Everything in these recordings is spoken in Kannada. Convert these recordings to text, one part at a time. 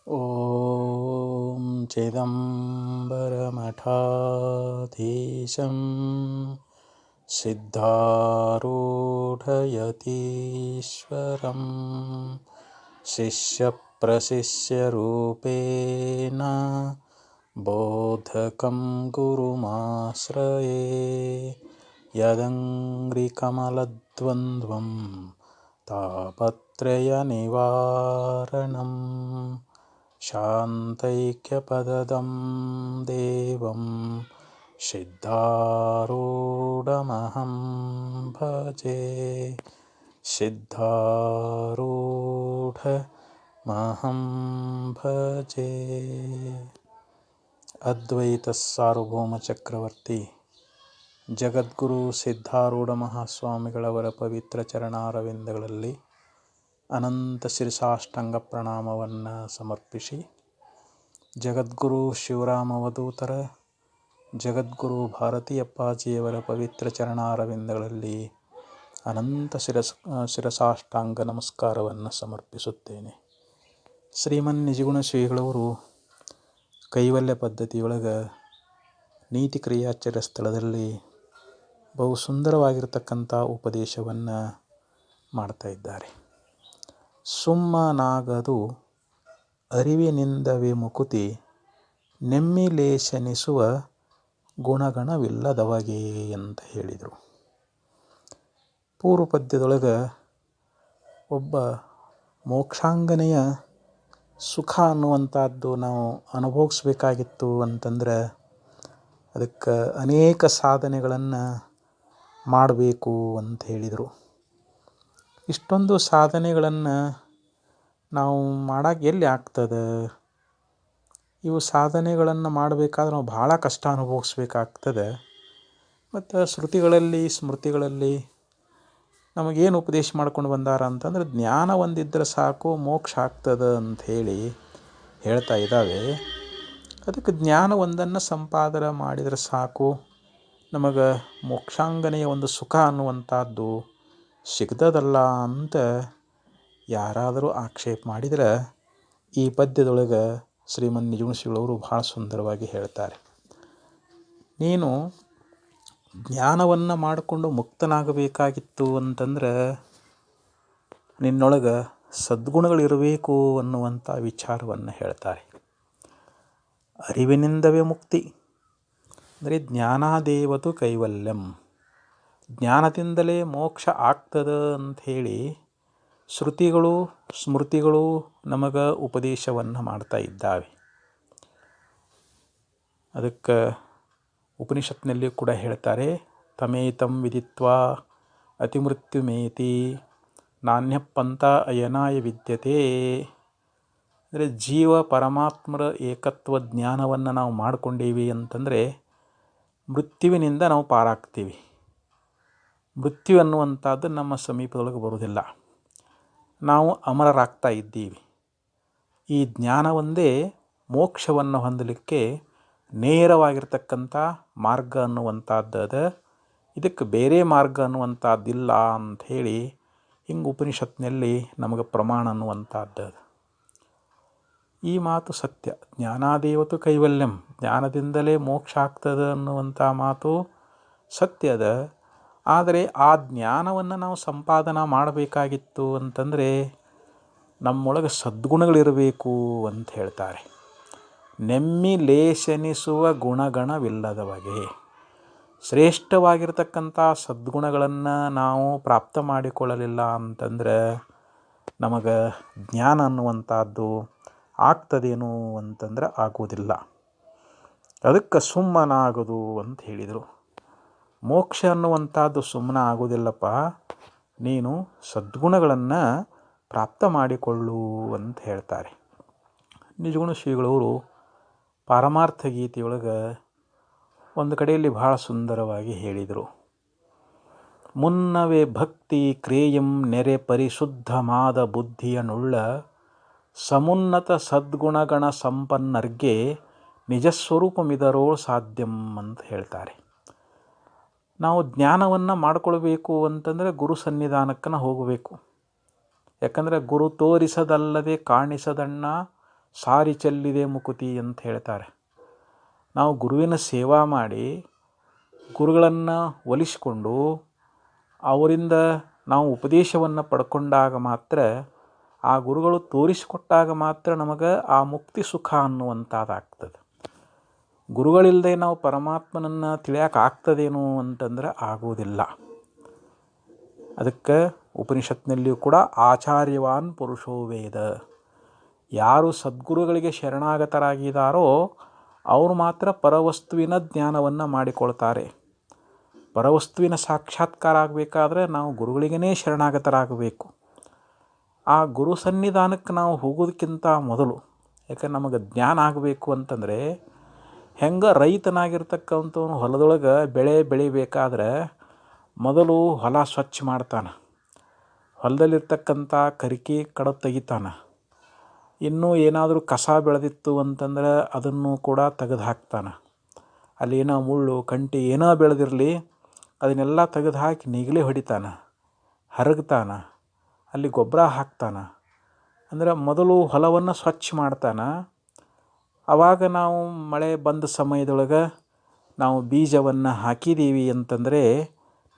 ॐ चिदम्बरमठाधीशं सिद्धारूढयतीश्वरं शिष्यप्रशिष्यरूपेण बोधकं गुरुमाश्रये यदङ्घ्रिकमलद्वन्द्वं तापत्रयनिवारणं शान्तैक्यपदं देवं सिद्धारूढमहं भजे सिद्धारूढमहं भजे. ಅದ್ವೈತ ಸಾರ್ವಭೌಮ ಚಕ್ರವರ್ತಿ ಜಗದ್ಗುರು ಸಿದ್ಧಾರೂಢ ಮಹಾಸ್ವಾಮಿಗಳವರ ಪವಿತ್ರ ಚರಣಾರವಿಂದಗಳಲ್ಲಿ ಅನಂತ ಶಿರಸಾಷ್ಟಾಂಗ ಪ್ರಣಾಮವನ್ನು ಸಮರ್ಪಿಸಿ, ಜಗದ್ಗುರು ಶಿವರಾಮವಧೂತರ ಜಗದ್ಗುರು ಭಾರತೀಯಪ್ಪಾಜಿಯವರ ಪವಿತ್ರ ಚರಣಾರವಿಂದಗಳಲ್ಲಿ ಅನಂತ ಶಿರಸಾಷ್ಟಾಂಗ ನಮಸ್ಕಾರವನ್ನು ಸಮರ್ಪಿಸುತ್ತೇನೆ. ಶ್ರೀಮನ್ ನಿಜಗುಣ ಶ್ರೀಗಳವರು ಕೈವಲ್ಯ ಪದ್ಧತಿಯೊಳಗೆ ನೀತಿ ಕ್ರಿಯಾಚರ್ಯ ಸ್ಥಳದಲ್ಲಿ ಬಹು ಸುಂದರವಾಗಿರ್ತಕ್ಕಂಥ ಉಪದೇಶವನ್ನು ಮಾಡ್ತಾ ಇದ್ದಾರೆ. ಸುಮ್ಮನಾಗದು ಅರಿವಿನಿಂದವೇ ಮುಕುತಿ, ನೆಮ್ಮಿಲೇಶನಿಸುವ ಗುಣಗಣವಿಲ್ಲದವಗೆ ಅಂತ ಹೇಳಿದರು. ಪೂರ್ವ ಪದ್ಯದೊಳಗೆ ಒಬ್ಬ ಮೋಕ್ಷಾಂಗನೆಯ ಸುಖ ಅನ್ನುವಂಥದ್ದು ನಾವು ಅನುಭವಿಸ್ಬೇಕಾಗಿತ್ತು ಅಂತಂದ್ರೆ ಅದಕ್ಕೆ ಅನೇಕ ಸಾಧನೆಗಳನ್ನು ಮಾಡಬೇಕು ಅಂತ ಹೇಳಿದರು. ಇಷ್ಟೊಂದು ಸಾಧನೆಗಳನ್ನು ನಾವು ಮಾಡೋಕ್ಕೆ ಎಲ್ಲಿ ಆಗ್ತದೆ? ಇವು ಸಾಧನೆಗಳನ್ನು ಮಾಡಬೇಕಾದ್ರೆ ನಾವು ಭಾಳ ಕಷ್ಟ ಅನುಭವಿಸ್ಬೇಕಾಗ್ತದೆ. ಮತ್ತು ಶ್ರುತಿಗಳಲ್ಲಿ ಸ್ಮೃತಿಗಳಲ್ಲಿ ನಮಗೇನು ಉಪದೇಶ ಮಾಡ್ಕೊಂಡು ಬಂದಾರ ಅಂತಂದ್ರೆ ಜ್ಞಾನ ಒಂದಿದ್ದರೆ ಸಾಕು, ಮೋಕ್ಷ ಆಗ್ತದೆ ಅಂಥೇಳಿ ಹೇಳ್ತಾ ಇದ್ದಾವೆ. ಅದಕ್ಕೆ ಜ್ಞಾನ ಒಂದನ್ನು ಸಂಪಾದನೆ ಮಾಡಿದರೆ ಸಾಕು, ನಮಗೆ ಮೋಕ್ಷಾಂಗನೆಯ ಒಂದು ಸುಖ ಅನ್ನುವಂಥದ್ದು ಸಿಗ್ತದಲ್ಲ ಅಂತ ಯಾರಾದರೂ ಆಕ್ಷೇಪ ಮಾಡಿದರೆ ಈ ಪದ್ಯದೊಳಗೆ ಶ್ರೀಮನ್ ನಿಜಗುಣಶ್ರೀಗಳವರು ಭಾಳ ಸುಂದರವಾಗಿ ಹೇಳ್ತಾರೆ. ನೀನು ಜ್ಞಾನವನ್ನು ಮಾಡಿಕೊಂಡು ಮುಕ್ತನಾಗಬೇಕಾಗಿತ್ತು ಅಂತಂದ್ರೆ ನಿನ್ನೊಳಗೆ ಸದ್ಗುಣಗಳಿರಬೇಕು ಅನ್ನುವಂಥ ವಿಚಾರವನ್ನು ಹೇಳ್ತಾರೆ. ಅರಿವಿನಿಂದವೇ ಮುಕ್ತಿ ಅಂದರೆ ಜ್ಞಾನಾದೇವತು ಕೈವಲ್ಯಂ, ಜ್ಞಾನದಿಂದಲೇ ಮೋಕ್ಷ ಆಗ್ತದೆ ಅಂಥೇಳಿ ಶ್ರುತಿಗಳು ಸ್ಮೃತಿಗಳು ನಮಗೆ ಉಪದೇಶವನ್ನು ಮಾಡ್ತಾ ಇದ್ದಾವೆ. ಅದಕ್ಕೆ ಉಪನಿಷತ್ನಲ್ಲಿ ಕೂಡ ಹೇಳ್ತಾರೆ, ತಮೇತಂ ವಿದಿತ್ವಾ ಅತಿಮೃತ್ಯುಮೇತಿ ನಾಣ್ಯ ಪಂಥ ಅಯನಾಯ ವಿದ್ಯತೆ. ಅಂದರೆ ಜೀವ ಪರಮಾತ್ಮರ ಏಕತ್ವ ಜ್ಞಾನವನ್ನು ನಾವು ಮಾಡಿಕೊಂಡೀವಿ ಅಂತಂದರೆ ಮೃತ್ಯುವಿನಿಂದ ನಾವು ಪಾರಾಗ್ತೀವಿ. ಮೃತ್ಯು ಅನ್ನುವಂಥದ್ದು ನಮ್ಮ ಸಮೀಪದೊಳಗೆ ಬರುವುದಿಲ್ಲ, ನಾವು ಅಮರರಾಗ್ತಾ ಇದ್ದೀವಿ. ಈ ಜ್ಞಾನ ಒಂದೇ ಮೋಕ್ಷವನ್ನು ಹೊಂದಲಿಕ್ಕೆ ನೇರವಾಗಿರ್ತಕ್ಕಂಥ ಮಾರ್ಗ ಅನ್ನುವಂಥದ್ದು. ಇದಕ್ಕೆ ಬೇರೆ ಮಾರ್ಗ ಅನ್ನುವಂಥದ್ದಿಲ್ಲ ಅಂಥೇಳಿ ಹಿಂಗೆ ಉಪನಿಷತ್ನಲ್ಲಿ ನಮಗೆ ಪ್ರಮಾಣ ಅನ್ನುವಂಥದ್ದು. ಈ ಮಾತು ಸತ್ಯ. ಜ್ಞಾನಾದೇವತು ಕೈವಲ್ಯಂ, ಜ್ಞಾನದಿಂದಲೇ ಮೋಕ್ಷ ಆಗ್ತದೆ ಅನ್ನುವಂಥ ಮಾತು ಸತ್ಯದ. ಆದರೆ ಆ ಜ್ಞಾನವನ್ನು ನಾವು ಸಂಪಾದನೆ ಮಾಡಬೇಕಾಗಿತ್ತು ಅಂತಂದರೆ ನಮ್ಮೊಳಗೆ ಸದ್ಗುಣಗಳಿರಬೇಕು ಅಂತ ಹೇಳ್ತಾರೆ. ನೆಮ್ಮಿ ಲೇಶನಿಸುವ ಗುಣಗಣವಿಲ್ಲದವಗೆ, ಶ್ರೇಷ್ಠವಾಗಿರ್ತಕ್ಕಂಥ ಸದ್ಗುಣಗಳನ್ನು ನಾವು ಪ್ರಾಪ್ತ ಮಾಡಿಕೊಳ್ಳಲಿಲ್ಲ ಅಂತಂದ್ರೆ ನಮಗೆ ಜ್ಞಾನ ಅನ್ನುವಂಥದ್ದು ಆಗ್ತದೇನು ಅಂತಂದ್ರೆ ಆಗುವುದಿಲ್ಲ. ಅದಕ್ಕೆ ಸುಮ್ಮನಾಗೋದು ಅಂತ ಹೇಳಿದರು. ಮೋಕ್ಷ ಅನ್ನುವಂಥದ್ದು ಸುಮ್ಮನೆ ಆಗೋದಿಲ್ಲಪ್ಪ, ನೀನು ಸದ್ಗುಣಗಳನ್ನು ಪ್ರಾಪ್ತ ಮಾಡಿಕೊಳ್ಳು ಅಂತ ಹೇಳ್ತಾರೆ. ನಿಜಗುಣ ಶ್ರೀಗಳವರು ಪಾರಮಾರ್ಥ ಗೀತೆಯೊಳಗೆ ಒಂದು ಕಡೆಯಲ್ಲಿ ಭಾಳ ಸುಂದರವಾಗಿ ಹೇಳಿದರು. ಮುನ್ನವೇ ಭಕ್ತಿ ಕ್ರೇಯಂ ನೆರೆ ಪರಿಶುದ್ಧಮಾದ ಬುದ್ಧಿಯನ್ನುಳ್ಳ ಸಮುನ್ನತ ಸದ್ಗುಣಗಣ ಸಂಪನ್ನರ್ಗೆ ನಿಜಸ್ವರೂಪಮಿದರೋಳು ಸಾಧ್ಯಂ ಅಂತ ಹೇಳ್ತಾರೆ. ನಾವು ಜ್ಞಾನವನ್ನು ಮಾಡಿಕೊಳ್ಬೇಕು ಅಂತಂದರೆ ಗುರು ಸನ್ನಿಧಾನಕ್ಕೆ ಹೋಗಬೇಕು. ಯಾಕಂದರೆ ಗುರು ತೋರಿಸದಲ್ಲದೆ ಕಾಣಿಸದಣ್ಣ ಸಾರಿ ಚೆಲ್ಲಿದೆ ಮುಕುತಿ ಅಂತ ಹೇಳ್ತಾರೆ. ನಾವು ಗುರುವಿನ ಸೇವಾ ಮಾಡಿ ಗುರುಗಳನ್ನು ಒಲಿಸಿಕೊಂಡು ಅವರಿಂದ ನಾವು ಉಪದೇಶವನ್ನು ಪಡ್ಕೊಂಡಾಗ ಮಾತ್ರ, ಆ ಗುರುಗಳು ತೋರಿಸಿಕೊಟ್ಟಾಗ ಮಾತ್ರ ನಮಗೆ ಆ ಮುಕ್ತಿ ಸುಖ ಅನ್ನುವಂಥದ್ದಾಗ್ತದೆ. ಗುರುಗಳಿಲ್ಲದೆ ನಾವು ಪರಮಾತ್ಮನನ್ನು ತಿಳಿಯೋಕ್ಕಾಗ್ತದೇನು ಅಂತಂದ್ರೆ ಆಗುವುದಿಲ್ಲ. ಅದಕ್ಕೆ ಉಪನಿಷತ್ನಲ್ಲಿಯೂ ಕೂಡ ಆಚಾರ್ಯವಾನ್ ಪುರುಷೋ ವೇದ, ಯಾರು ಸದ್ಗುರುಗಳಿಗೆ ಶರಣಾಗತರಾಗಿದ್ದಾರೋ ಅವರು ಮಾತ್ರ ಪರವಸ್ತುವಿನ ಜ್ಞಾನವನ್ನು ಮಾಡಿಕೊಳ್ತಾರೆ. ಪರವಸ್ತುವಿನ ಸಾಕ್ಷಾತ್ಕಾರ ಆಗಬೇಕಾದ್ರೆ ನಾವು ಗುರುಗಳಿಗೇ ಶರಣಾಗತರಾಗಬೇಕು. ಆ ಗುರು ಸನ್ನಿಧಾನಕ್ಕೆ ನಾವು ಹೋಗೋದಕ್ಕಿಂತ ಮೊದಲು, ಯಾಕಂದ್ರೆ ನಮಗೆ ಜ್ಞಾನ ಆಗಬೇಕು ಅಂತಂದರೆ, ಹೆಂಗೆ ರೈತನಾಗಿರ್ತಕ್ಕಂಥವನು ಹೊಲದೊಳಗೆ ಬೆಳೆ ಬೆಳಿಬೇಕಾದ್ರೆ ಮೊದಲು ಹೊಲ ಸ್ವಚ್ಛ ಮಾಡ್ತಾನೆ, ಹೊಲದಲ್ಲಿರ್ತಕ್ಕಂಥ ಕರಿಕೆ ಕಡ ತೆಗಿತಾನೆ, ಇನ್ನೂ ಏನಾದರೂ ಕಸ ಬೆಳೆದಿತ್ತು ಅಂತಂದ್ರೆ ಅದನ್ನು ಕೂಡ ತೆಗೆದು ಹಾಕ್ತಾನೆ. ಅಲ್ಲಿ ಏನೋ ಮುಳ್ಳು ಕಂಟಿ ಏನೋ ಬೆಳೆದಿರಲಿ ಅದನ್ನೆಲ್ಲ ತೆಗೆದು ಹಾಕಿ ನೀಗಲೇ ಹೊಡಿತಾನೆ, ಹರಗ್ತಾನೆ, ಅಲ್ಲಿ ಗೊಬ್ಬರ ಹಾಕ್ತಾನೆ. ಅಂದರೆ ಮೊದಲು ಹೊಲವನ್ನು ಸ್ವಚ್ಛ ಮಾಡ್ತಾನೆ. ಆವಾಗ ನಾವು ಮಳೆ ಬಂದ ಸಮಯದೊಳಗೆ ನಾವು ಬೀಜವನ್ನು ಹಾಕಿದ್ದೀವಿ ಅಂತಂದರೆ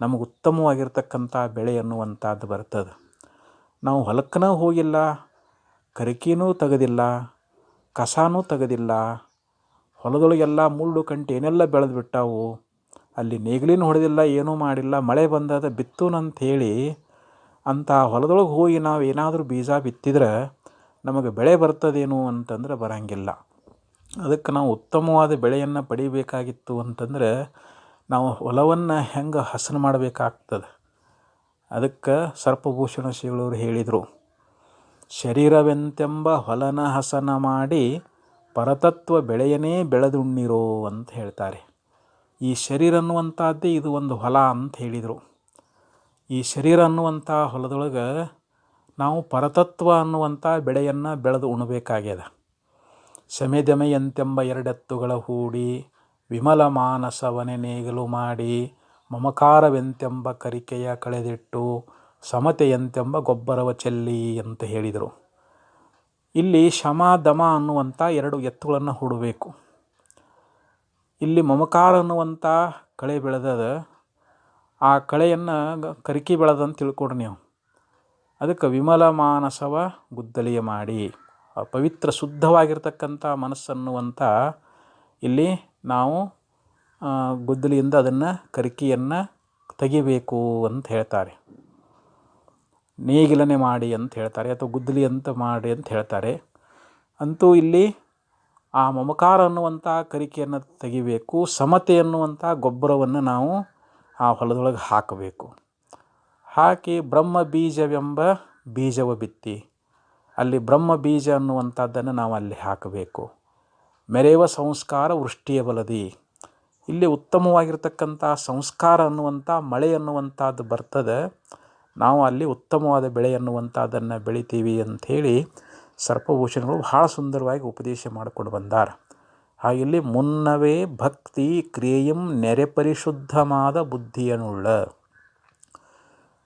ನಮಗೆ ಉತ್ತಮವಾಗಿರ್ತಕ್ಕಂಥ ಬೆಳೆ ಅನ್ನುವಂಥದ್ದು ಬರ್ತದೆ. ನಾವು ಹೊಲಕ್ಕೂ ಹೋಗಿಲ್ಲ, ಕರಿಕೆನೂ ತೆಗೆದಿಲ್ಲ, ಕಸಾನೂ ತೆಗೆದಿಲ್ಲ, ಹೊಲದೊಳಗೆಲ್ಲ ಮುಳ್ಳು ಕಂಟಿ ಏನೆಲ್ಲ ಬೆಳೆದು ಬಿಟ್ಟಾವು, ಅಲ್ಲಿ ನೇಗಿಲಿನೂ ಹೊಡೆದಿಲ್ಲ, ಏನೂ ಮಾಡಿಲ್ಲ, ಮಳೆ ಬಂದದ ಬಿತ್ತೂನಂಥೇಳಿ ಅಂಥ ಹೊಲದೊಳಗೆ ಹೋಗಿ ನಾವು ಏನಾದರೂ ಬೀಜ ಬಿತ್ತಿದ್ರೆ ನಮಗೆ ಬೆಳೆ ಬರ್ತದೇನು ಅಂತಂದ್ರೆ ಬರೋಂಗಿಲ್ಲ. ಅದಕ್ಕೆ ನಾವು ಉತ್ತಮವಾದ ಬೆಳೆಯನ್ನು ಪಡಿಬೇಕಾಗಿತ್ತು ಅಂತಂದ್ರೆ ನಾವು ಹೊಲವನ್ನು ಹೆಂಗೆ ಹಸನು ಮಾಡಬೇಕಾಗ್ತದೆ. ಅದಕ್ಕೆ ಸರ್ಪಭೂಷಣ ಶ್ರೀಗಳವರು ಹೇಳಿದರು, ಶರೀರವೆಂತೆಂಬ ಹೊಲನ ಹಸನ ಮಾಡಿ ಪರತತ್ವ ಬೆಳೆಯನೇ ಬೆಳೆದುಣ್ಣಿರೋ ಅಂತ ಹೇಳ್ತಾರೆ. ಈ ಶರೀರ ಅನ್ನುವಂಥದ್ದೇ ಇದು ಒಂದು ಹೊಲ ಅಂತ ಹೇಳಿದರು. ಈ ಶರೀರ ಅನ್ನುವಂಥ ಹೊಲದೊಳಗೆ ನಾವು ಪರತತ್ವ ಅನ್ನುವಂಥ ಬೆಳೆಯನ್ನು ಬೆಳೆದು ಉಣಬೇಕಾಗ್ಯದ. ಶಮೆದಮೆಯಂತೆಂಬ ಎರಡೆತ್ತುಗಳ ಹೂಡಿ ವಿಮಲ ಮಾನಸವನೆ ನೇಗಲು ಮಾಡಿ ಮಮಕಾರವೆಂತೆಂಬ ಕರಿಕೆಯ ಕಳೆದಿಟ್ಟು ಸಮತೆಯಂತೆಂಬ ಗೊಬ್ಬರವ ಚೆಲ್ಲಿ ಅಂತ ಹೇಳಿದರು. ಇಲ್ಲಿ ಶಮ ದಮ ಅನ್ನುವಂಥ ಎರಡು ಎತ್ತುಗಳನ್ನು ಹೂಡಬೇಕು. ಇಲ್ಲಿ ಮಮಕಾರ ಅನ್ನುವಂಥ ಕಳೆ ಬೆಳೆದದ, ಆ ಕಳೆಯನ್ನು ಕರಿಕೆ ಬೆಳೆದಂತ ತಿಳ್ಕೊಡ್ರಿ ನೀವು. ಅದಕ್ಕೆ ವಿಮಲ ಮಾನಸವ ಗುದ್ದಲಿಯ ಮಾಡಿ, ಪವಿತ್ರ ಶುದ್ಧವಾಗಿರ್ತಕ್ಕಂಥ ಮನಸ್ಸನ್ನುವಂಥ ಇಲ್ಲಿ ನಾವು ಗುದ್ದಲಿಯಿಂದ ಅದನ್ನು ಕರಿಕೆಯನ್ನು ತೆಗಿಬೇಕು ಅಂತ ಹೇಳ್ತಾರೆ. ನೇಗಿಲನೆ ಮಾಡಿ ಅಂತ ಹೇಳ್ತಾರೆ, ಅಥವಾ ಗುದ್ದಲಿ ಅಂತ ಮಾಡಿ ಅಂತ ಹೇಳ್ತಾರೆ. ಅಂತೂ ಇಲ್ಲಿ ಆ ಮಮಕಾರ ಅನ್ನುವಂಥ ಕರಿಕೆಯನ್ನು ತೆಗಿಬೇಕು, ಸಮತೆ ಅನ್ನುವಂಥ ಗೊಬ್ಬರವನ್ನು ನಾವು ಆ ಹೊಲದೊಳಗೆ ಹಾಕಬೇಕು. ಹಾಕಿ ಬ್ರಹ್ಮ ಬೀಜವೆಂಬ ಬೀಜವ ಬಿತ್ತಿ, ಅಲ್ಲಿ ಬ್ರಹ್ಮ ಬೀಜ ಅನ್ನುವಂಥದ್ದನ್ನು ನಾವು ಅಲ್ಲಿ ಹಾಕಬೇಕು. ಮೆರೆವ ಸಂಸ್ಕಾರ ವೃಷ್ಟಿಯ ಬಲದಿ, ಇಲ್ಲಿ ಉತ್ತಮವಾಗಿರ್ತಕ್ಕಂಥ ಸಂಸ್ಕಾರ ಅನ್ನುವಂಥ ಮಳೆ ಅನ್ನುವಂಥದ್ದು ಬರ್ತದೆ. ನಾವು ಅಲ್ಲಿ ಉತ್ತಮವಾದ ಬೆಳೆ ಅನ್ನುವಂಥದ್ದನ್ನು ಬೆಳಿತೀವಿ ಅಂಥೇಳಿ ಸರ್ಪಭೂಷಣಗಳು ಭಾಳ ಸುಂದರವಾಗಿ ಉಪದೇಶ ಮಾಡಿಕೊಂಡು ಬಂದಾರ. ಹಾಗಿಲ್ಲಿ ಮುನ್ನವೇ ಭಕ್ತಿ ಕ್ರಿಯೆಯಂ ನೆರೆ ಪರಿಶುದ್ಧವಾದ ಬುದ್ಧಿಯನ್ನುಳ್ಳ,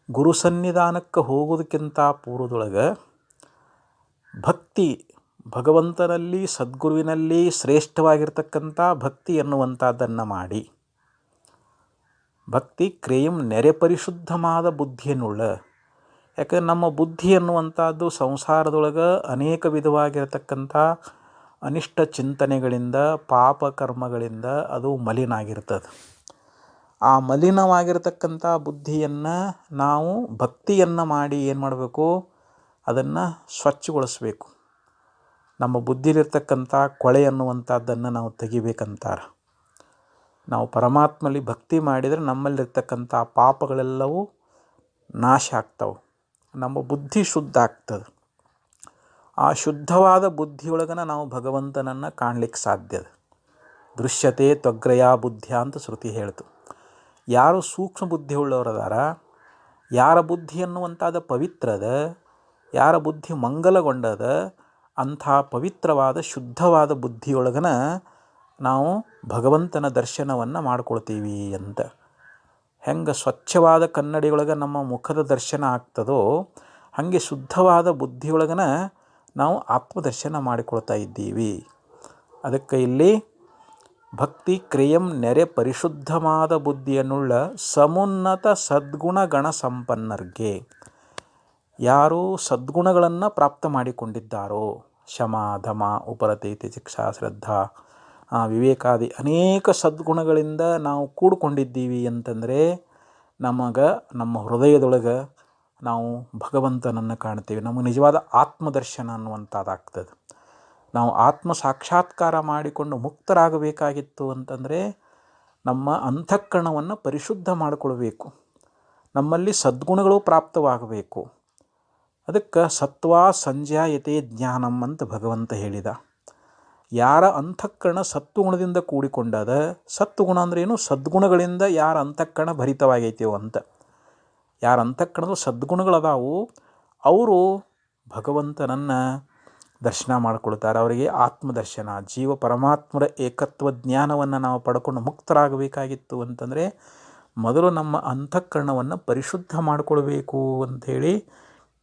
ಗುರು ಸನ್ನಿಧಾನಕ್ಕೆ ಹೋಗೋದಕ್ಕಿಂತ ಪೂರ್ವದೊಳಗೆ ಭಕ್ತಿ, ಭಗವಂತನಲ್ಲಿ ಸದ್ಗುರುವಿನಲ್ಲಿ ಶ್ರೇಷ್ಠವಾಗಿರ್ತಕ್ಕಂಥ ಭಕ್ತಿ ಎನ್ನುವಂಥದ್ದನ್ನು ಮಾಡಿ, ಭಕ್ತಿ ಕ್ರಿಯೆಯಂ ನೆರೆ ಪರಿಶುದ್ಧವಾದ ಬುದ್ಧಿಯನ್ನುಳ್ಳ. ಯಾಕಂದ್ರೆ ನಮ್ಮ ಬುದ್ಧಿ ಅನ್ನುವಂಥದ್ದು ಸಂಸಾರದೊಳಗೆ ಅನೇಕ ವಿಧವಾಗಿರತಕ್ಕಂಥ ಅನಿಷ್ಟ ಚಿಂತನೆಗಳಿಂದ ಪಾಪ ಕರ್ಮಗಳಿಂದ ಅದು ಮಲಿನ ಆಗಿರ್ತದೆ. ಆ ಮಲಿನವಾಗಿರ್ತಕ್ಕಂಥ ಬುದ್ಧಿಯನ್ನು ನಾವು ಭಕ್ತಿಯನ್ನು ಮಾಡಿ ಏನು ಮಾಡಬೇಕು, ಅದನ್ನು ಸ್ವಚ್ಛಗೊಳಿಸ್ಬೇಕು. ನಮ್ಮ ಬುದ್ಧಿಲಿರ್ತಕ್ಕಂಥ ಕೊಳೆ ಅನ್ನುವಂಥದ್ದನ್ನು ನಾವು ತೆಗಿಬೇಕಂತಾರೆ. ನಾವು ಪರಮಾತ್ಮಲ್ಲಿ ಭಕ್ತಿ ಮಾಡಿದರೆ ನಮ್ಮಲ್ಲಿರ್ತಕ್ಕಂಥ ಪಾಪಗಳೆಲ್ಲವೂ ನಾಶ ಆಗ್ತವೆ, ನಮ್ಮ ಬುದ್ಧಿ ಶುದ್ಧ ಆಗ್ತದೆ. ಆ ಶುದ್ಧವಾದ ಬುದ್ಧಿಯೊಳಗನ ನಾವು ಭಗವಂತನನ್ನು ಕಾಣಲಿಕ್ಕೆ ಸಾಧ್ಯದ. ದೃಶ್ಯತೆ ತ್ವಗ್ರಯ ಬುದ್ಧಿಯ ಅಂತ ಶ್ರುತಿ ಹೇಳ್ತು. ಯಾರು ಸೂಕ್ಷ್ಮ ಬುದ್ಧಿ ಉಳ್ಳವರದಾರ, ಯಾರ ಬುದ್ಧಿ ಅನ್ನುವಂಥದ್ದು ಪವಿತ್ರದ, ಯಾರ ಬುದ್ಧಿ ಮಂಗಲಗೊಂಡದ, ಅಂಥ ಪವಿತ್ರವಾದ ಶುದ್ಧವಾದ ಬುದ್ಧಿಯೊಳಗನ ನಾವು ಭಗವಂತನ ದರ್ಶನವನ್ನು ಮಾಡ್ಕೊಳ್ತೀವಿ ಅಂತ. ಹೆಂಗೆ ಸ್ವಚ್ಛವಾದ ಕನ್ನಡಿಯೊಳಗೆ ನಮ್ಮ ಮುಖದ ದರ್ಶನ ಆಗ್ತದೋ ಹಾಗೆ ಶುದ್ಧವಾದ ಬುದ್ಧಿಯೊಳಗನ ನಾವು ಆತ್ಮದರ್ಶನ ಮಾಡಿಕೊಳ್ತಾ ಇದ್ದೀವಿ. ಅದಕ್ಕೆ ಇಲ್ಲಿ ಭಕ್ತಿ ಕ್ರಿಯಂ ನೆರೆ ಪರಿಶುದ್ಧವಾದ ಬುದ್ಧಿಯನ್ನುಳ್ಳ ಸಮುನ್ನತ ಸದ್ಗುಣಗಣ ಸಂಪನ್ನರ್ಗೆ, ಯಾರು ಸದ್ಗುಣಗಳನ್ನು ಪ್ರಾಪ್ತ ಮಾಡಿಕೊಂಡಿದ್ದಾರೋ, ಶಮ ಧಮ ಉಪರತಿ ತಿತಿಕ್ಷಾ ಶ್ರದ್ಧಾ ವಿವೇಕಾದಿ ಅನೇಕ ಸದ್ಗುಣಗಳಿಂದ ನಾವು ಕೂಡಿಕೊಂಡಿದ್ದೀವಿ ಅಂತಂದರೆ ನಮ್ಮ ಹೃದಯದೊಳಗೆ ನಾವು ಭಗವಂತನನ್ನು ಕಾಣ್ತೀವಿ. ನಮಗೆ ನಿಜವಾದ ಆತ್ಮದರ್ಶನ ಅನ್ನುವಂಥದ್ದಾಗ್ತದೆ. ನಾವು ಆತ್ಮ ಸಾಕ್ಷಾತ್ಕಾರ ಮಾಡಿಕೊಂಡು ಮುಕ್ತರಾಗಬೇಕಾಗಿತ್ತು ಅಂತಂದರೆ ನಮ್ಮ ಅಂತಃಕರಣವನ್ನು ಪರಿಶುದ್ಧ ಮಾಡಿಕೊಳ್ಬೇಕು. ನಮ್ಮಲ್ಲಿ ಸದ್ಗುಣಗಳು ಪ್ರಾಪ್ತವಾಗಬೇಕು. ಅದಕ್ಕೆ ಸತ್ವ ಸಂಜಾಯತೆ ಜ್ಞಾನಂ ಅಂತ ಭಗವಂತ ಹೇಳಿದ. ಯಾರ ಅಂತಃಕರಣ ಸತ್ವಗುಣದಿಂದ ಕೂಡಿಕೊಂಡದ, ಸತ್ವಗುಣ ಅಂದ್ರೇನು, ಸದ್ಗುಣಗಳಿಂದ ಯಾರ ಅಂತಃಕರಣ ಭರಿತವಾಗೈತೆಯೋ ಅಂತ. ಯಾರ ಅಂತಃಕರಣದ ಸದ್ಗುಣಗಳದಾವು ಅವರು ಭಗವಂತನನ್ನು ದರ್ಶನ ಮಾಡಿಕೊಳ್ತಾರೆ. ಅವರಿಗೆ ಆತ್ಮದರ್ಶನ, ಜೀವ ಪರಮಾತ್ಮರ ಏಕತ್ವ ಜ್ಞಾನವನ್ನು ನಾವು ಪಡ್ಕೊಂಡು ಮುಕ್ತರಾಗಬೇಕಾಗಿತ್ತು ಅಂತಂದರೆ ಮೊದಲು ನಮ್ಮ ಅಂತಃಕರಣವನ್ನು ಪರಿಶುದ್ಧ ಮಾಡಿಕೊಳ್ಬೇಕು ಅಂಥೇಳಿ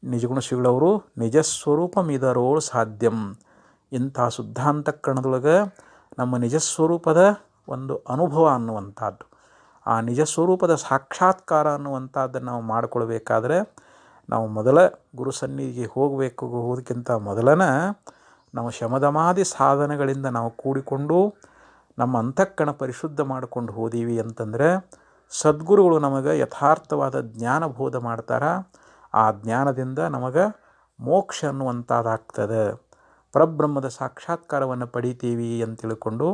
ನಿಜಗುಣ ಶ್ರೀಗಳವರು ನಿಜ ಸ್ವರೂಪ ಮಿದರೋಳು ಸಾಧ್ಯಂ, ಇಂಥ ಶುದ್ಧ ಅಂತಃಕರಣದೊಳಗೆ ನಮ್ಮ ನಿಜಸ್ವರೂಪದ ಒಂದು ಅನುಭವ ಅನ್ನುವಂಥದ್ದು, ಆ ನಿಜಸ್ವರೂಪದ ಸಾಕ್ಷಾತ್ಕಾರ ಅನ್ನುವಂಥದ್ದನ್ನು ನಾವು ಮಾಡಿಕೊಳ್ಬೇಕಾದ್ರೆ ನಾವು ಮೊದಲ ಗುರು ಸನ್ನಿಧಿಗೆ ಹೋಗೋದಕ್ಕಿಂತ ಮೊದಲನ ನಾವು ಶಮದಮಾದಿ ಸಾಧನೆಗಳಿಂದ ನಾವು ಕೂಡಿಕೊಂಡು ನಮ್ಮ ಅಂತಃಕರಣ ಪರಿಶುದ್ಧ ಮಾಡಿಕೊಂಡು ಹೋದೀವಿ ಅಂತಂದರೆ ಸದ್ಗುರುಗಳು ನಮಗೆ ಯಥಾರ್ಥವಾದ ಜ್ಞಾನ ಬೋಧ ಮಾಡ್ತಾರೆ. ಆ ಜ್ಞಾನದಿಂದ ನಮಗೆ ಮೋಕ್ಷ ಅನ್ನುವಂಥದ್ದಾಗ್ತದೆ, ಪರಬ್ರಹ್ಮದ ಸಾಕ್ಷಾತ್ಕಾರವನ್ನು ಪಡಿತೀವಿ ಅಂತ ತಿಳ್ಕೊಂಡು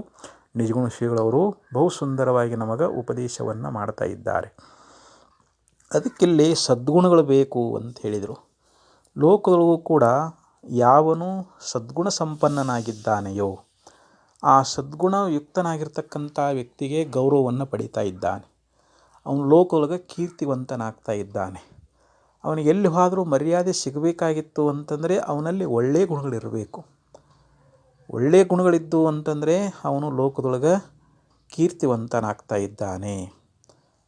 ನಿಜಗುಣ ಶ್ರೀಗಳವರು ಬಹು ಸುಂದರವಾಗಿ ನಮಗೆ ಉಪದೇಶವನ್ನು ಮಾಡ್ತಾ ಇದ್ದಾರೆ. ಅದಕ್ಕಿಲ್ಲಿ ಸದ್ಗುಣಗಳು ಬೇಕು ಅಂತ ಹೇಳಿದರು. ಲೋಕದೊಳಗೂ ಕೂಡ ಯಾವನು ಸದ್ಗುಣ ಸಂಪನ್ನನಾಗಿದ್ದಾನೆಯೋ ಆ ಸದ್ಗುಣ ಯುಕ್ತನಾಗಿರ್ತಕ್ಕಂಥ ವ್ಯಕ್ತಿಗೆ ಗೌರವವನ್ನು ಪಡೀತಾ ಇದ್ದಾನೆ. ಅವನು ಲೋಕದೊಳಗೆ ಕೀರ್ತಿವಂತನಾಗ್ತಾ ಇದ್ದಾನೆ. ಅವನಿಗೆ ಎಲ್ಲಿ ಹೋದರೂ ಮರ್ಯಾದೆ ಸಿಗಬೇಕಾಗಿತ್ತು ಅಂತಂದರೆ ಅವನಲ್ಲಿ ಒಳ್ಳೆಯ ಗುಣಗಳಿರಬೇಕು. ಒಳ್ಳೆಯ ಗುಣಗಳಿದ್ದು ಅಂತಂದರೆ ಅವನು ಲೋಕದೊಳಗೆ ಕೀರ್ತಿವಂತನಾಗ್ತಾ ಇದ್ದಾನೆ.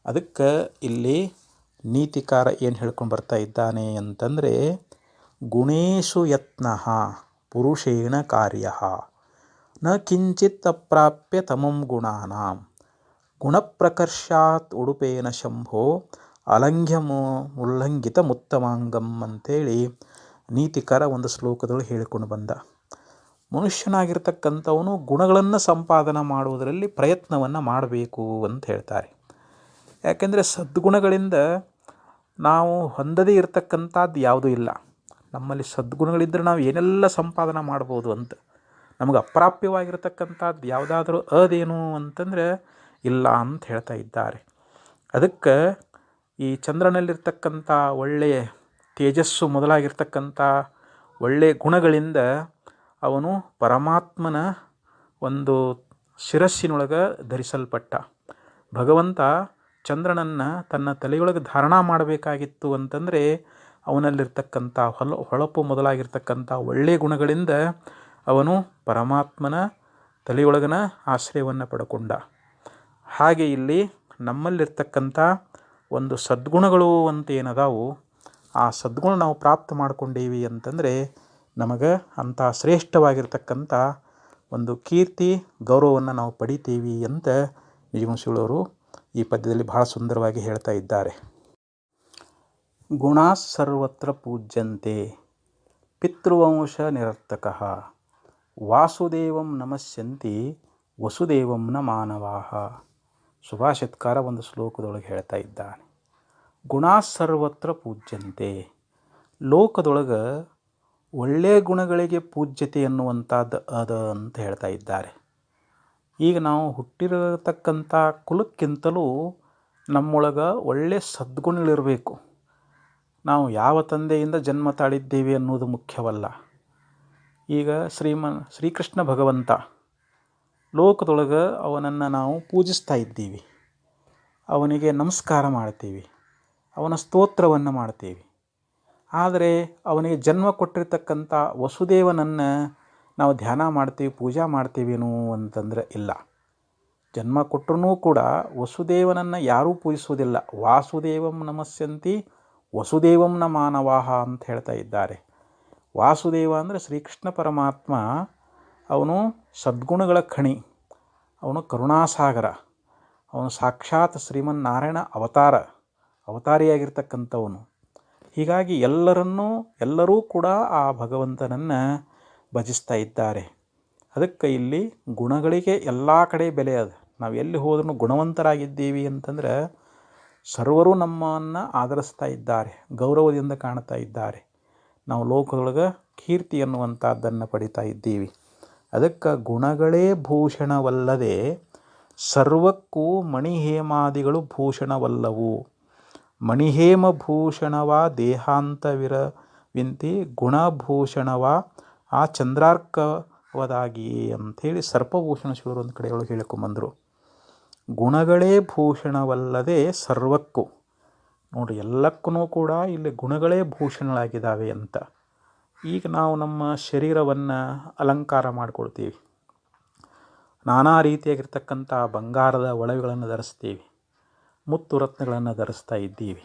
ಅದಕ್ಕೆ ಇಲ್ಲಿ ನೀತಿಕಾರ ಏನು ಹೇಳ್ಕೊಂಡು ಬರ್ತಾ ಇದ್ದಾನೆ ಅಂತಂದರೆ, ಗುಣೇಶು ಯತ್ನಃ ಪುರುಷೇಣ ಕಾರ್ಯ ನ ಕಿಂಚಿತ್ ಅಪ್ರಾಪ್ಯ ತಮಂ ಗುಣಾನಾಂ ಗುಣಪ್ರಕರ್ಷಾತ್ ಉಡುಪೇನ ಶಂಭೋ ಉಲ್ಲಂಘಿತ ಮುತ್ತಮಾಂಗಂ ಅಂಥೇಳಿ ನೀತಿಕಾರ ಒಂದು ಶ್ಲೋಕದೊಳಗೆ ಹೇಳಿಕೊಂಡು ಬಂದ. ಮನುಷ್ಯನಾಗಿರ್ತಕ್ಕಂಥವನು ಗುಣಗಳನ್ನು ಸಂಪಾದನೆ ಮಾಡುವುದರಲ್ಲಿ ಪ್ರಯತ್ನವನ್ನು ಮಾಡಬೇಕು ಅಂತ ಹೇಳ್ತಾರೆ. ಯಾಕೆಂದರೆ ಸದ್ಗುಣಗಳಿಂದ ನಾವು ಹೊಂದದೇ ಇರತಕ್ಕಂಥದ್ದು ಯಾವುದೂ ಇಲ್ಲ. ನಮ್ಮಲ್ಲಿ ಸದ್ಗುಣಗಳಿದ್ದರೆ ನಾವು ಏನೆಲ್ಲ ಸಂಪಾದನೆ ಮಾಡ್ಬೋದು ಅಂತ. ನಮಗೆ ಅಪ್ರಾಪ್ಯವಾಗಿರ್ತಕ್ಕಂಥದ್ದು ಯಾವುದಾದ್ರೂ ಅದೇನು ಅಂತಂದರೆ ಇಲ್ಲ ಅಂತ ಹೇಳ್ತಾ ಇದ್ದಾರೆ. ಅದಕ್ಕೆ ಈ ಚಂದ್ರನಲ್ಲಿರ್ತಕ್ಕಂಥ ಒಳ್ಳೆಯ ತೇಜಸ್ಸು ಮೊದಲಾಗಿರ್ತಕ್ಕಂಥ ಒಳ್ಳೆಯ ಗುಣಗಳಿಂದ ಅವನು ಪರಮಾತ್ಮನ ಒಂದು ಶಿರಸ್ಸಿನೊಳಗೆ ಧರಿಸಲ್ಪಟ್ಟ. ಭಗವಂತ ಚಂದ್ರನನ್ನು ತನ್ನ ತಲೆಯೊಳಗೆ ಧಾರಣ ಮಾಡಬೇಕಾಗಿತ್ತು ಅಂತಂದರೆ ಅವನಲ್ಲಿರ್ತಕ್ಕಂಥ ಹೊಳಪು ಮೊದಲಾಗಿರ್ತಕ್ಕಂಥ ಒಳ್ಳೆಯ ಗುಣಗಳಿಂದ ಅವನು ಪರಮಾತ್ಮನ ತಲೆಯೊಳಗನ ಆಶ್ರಯವನ್ನು ಪಡ್ಕೊಂಡ. ಹಾಗೆ ಇಲ್ಲಿ ನಮ್ಮಲ್ಲಿರ್ತಕ್ಕಂಥ ಒಂದು ಸದ್ಗುಣಗಳು ಅಂತ ಏನದಾವು, ಆ ಸದ್ಗುಣ ನಾವು ಪ್ರಾಪ್ತ ಮಾಡ್ಕೊಂಡೀವಿ ಅಂತಂದರೆ ನಮಗೆ ಅಂಥ ಶ್ರೇಷ್ಠವಾಗಿರ್ತಕ್ಕಂಥ ಒಂದು ಕೀರ್ತಿ ಗೌರವವನ್ನು ನಾವು ಪಡಿತೀವಿ ಅಂತ ನಿಜಗುಣಶೀಲವರು ಈ ಪದ್ಯದಲ್ಲಿ ಬಹಳ ಸುಂದರವಾಗಿ ಹೇಳ್ತಾ ಇದ್ದಾರೆ. ಗುಣಾ ಸರ್ವತ್ರ ಪೂಜ್ಯಂತೆ ಪಿತೃವಂಶ ನಿರರ್ಥಕಃ ವಾಸುದೇವಂ ನಮಸ್ಯಂತಿ ವಸುದೇವಂ ನ ಮಾನವಾಹ. ಸುಭಾಷಿತಕಾರ ಒಂದು ಶ್ಲೋಕದೊಳಗೆ ಹೇಳ್ತಾ ಇದ್ದಾನೆ, ಗುಣಾ ಸರ್ವತ್ರ ಪೂಜ್ಯಂತೆ, ಲೋಕದೊಳಗೆ ಒಳ್ಳೆಯ ಗುಣಗಳಿಗೆ ಪೂಜ್ಯತೆ ಎನ್ನುವಂಥದ್ದು ಅದ ಅಂತ ಹೇಳ್ತಾ ಇದ್ದಾರೆ. ಈಗ ನಾವು ಹುಟ್ಟಿರತಕ್ಕಂಥ ಕುಲಕ್ಕಿಂತಲೂ ನಮ್ಮೊಳಗೆ ಒಳ್ಳೆಯ ಸದ್ಗುಣಗಳಿರಬೇಕು. ನಾವು ಯಾವ ತಂದೆಯಿಂದ ಜನ್ಮ ತಾಳಿದ್ದೇವೆ ಅನ್ನೋದು ಮುಖ್ಯವಲ್ಲ. ಈಗ ಶ್ರೀಕೃಷ್ಣ ಭಗವಂತ ಲೋಕದೊಳಗೆ ಅವನನ್ನು ನಾವು ಪೂಜಿಸ್ತಾ ಇದ್ದೀವಿ, ಅವನಿಗೆ ನಮಸ್ಕಾರ ಮಾಡ್ತೀವಿ, ಅವನ ಸ್ತೋತ್ರವನ್ನು ಮಾಡ್ತೀವಿ. ಆದರೆ ಅವನಿಗೆ ಜನ್ಮ ಕೊಟ್ಟಿರ್ತಕ್ಕಂಥ ವಸುದೇವನನ್ನು ನಾವು ಧ್ಯಾನ ಮಾಡ್ತೀವಿ, ಪೂಜಾ ಮಾಡ್ತೀವೇನೋ ಅಂತಂದರೆ ಇಲ್ಲ. ಜನ್ಮ ಕೊಟ್ಟರೂ ಕೂಡ ವಸುದೇವನನ್ನು ಯಾರೂ ಪೂಜಿಸುವುದಿಲ್ಲ. ವಾಸುದೇವಂ ನಮಸ್ಯಂತಿ ವಸುದೇವಂ ನ ಮಾನವಾಹ ಅಂತ ಹೇಳ್ತಾ ಇದ್ದಾರೆ. ವಾಸುದೇವ ಅಂದರೆ ಶ್ರೀಕೃಷ್ಣ ಪರಮಾತ್ಮ. ಅವನು ಸದ್ಗುಣಗಳ ಖಣಿ, ಅವನು ಕರುಣಾಸಾಗರ, ಅವನು ಸಾಕ್ಷಾತ್ ಶ್ರೀಮನ್ನಾರಾಯಣ ಅವತಾರಿಯಾಗಿರ್ತಕ್ಕಂಥವನು. ಹೀಗಾಗಿ ಎಲ್ಲರೂ ಕೂಡ ಆ ಭಗವಂತನನ್ನು ಭಜಿಸ್ತಾ ಇದ್ದಾರೆ. ಅದಕ್ಕೆ ಇಲ್ಲಿ ಗುಣಗಳಿಗೆ ಎಲ್ಲ ಕಡೆ ಬೆಲೆ ಅದ. ನಾವು ಎಲ್ಲಿ ಹೋದ್ರೂ ಗುಣವಂತರಾಗಿದ್ದೀವಿ ಅಂತಂದ್ರೆ ಸರ್ವರು ನಮ್ಮನ್ನು ಆದರಿಸ್ತಾ ಇದ್ದಾರೆ, ಗೌರವದಿಂದ ಕಾಣ್ತಾ ಇದ್ದಾರೆ. ನಾವು ಲೋಕದೊಳಗೆ ಕೀರ್ತಿ ಅನ್ನುವಂಥದ್ದನ್ನು ಪಡಿತಾ ಇದ್ದೀವಿ. ಅದಕ್ಕೆ ಗುಣಗಳೇ ಭೂಷಣವಲ್ಲದೆ ಸರ್ವಕ್ಕೂ ಮಣಿಹೇಮಾದಿಗಳು ಭೂಷಣವಲ್ಲವು. ಮಣಿಹೇಮ ಭೂಷಣವ ದೇಹಾಂತವಿರವಿಂತಿ ಗುಣಭೂಷಣವ ಆ ಚಂದ್ರಾರ್ಕವದಾಗಿಯೇ ಅಂಥೇಳಿ ಸರ್ಪಭೂಷಣ ಶಿವರು ಒಂದು ಕಡೆಯೊಳಗೆ ಹೇಳ್ಕೊಂಬಂದರು. ಗುಣಗಳೇ ಭೂಷಣವಲ್ಲದೆ ಸರ್ವಕ್ಕೂ, ನೋಡಿ ಎಲ್ಲಕ್ಕೂ ಕೂಡ ಇಲ್ಲಿ ಗುಣಗಳೇ ಭೂಷಣಗಳಾಗಿದ್ದಾವೆ ಅಂತ. ಈಗ ನಾವು ನಮ್ಮ ಶರೀರವನ್ನು ಅಲಂಕಾರ ಮಾಡಿಕೊಳ್ತೀವಿ, ನಾನಾ ರೀತಿಯಾಗಿರ್ತಕ್ಕಂಥ ಬಂಗಾರದ ಒಳವೆಗಳನ್ನು ಧರಿಸ್ತೀವಿ, ಮುತ್ತು ರತ್ನಗಳನ್ನು ಧರಿಸ್ತಾ ಇದ್ದೀವಿ.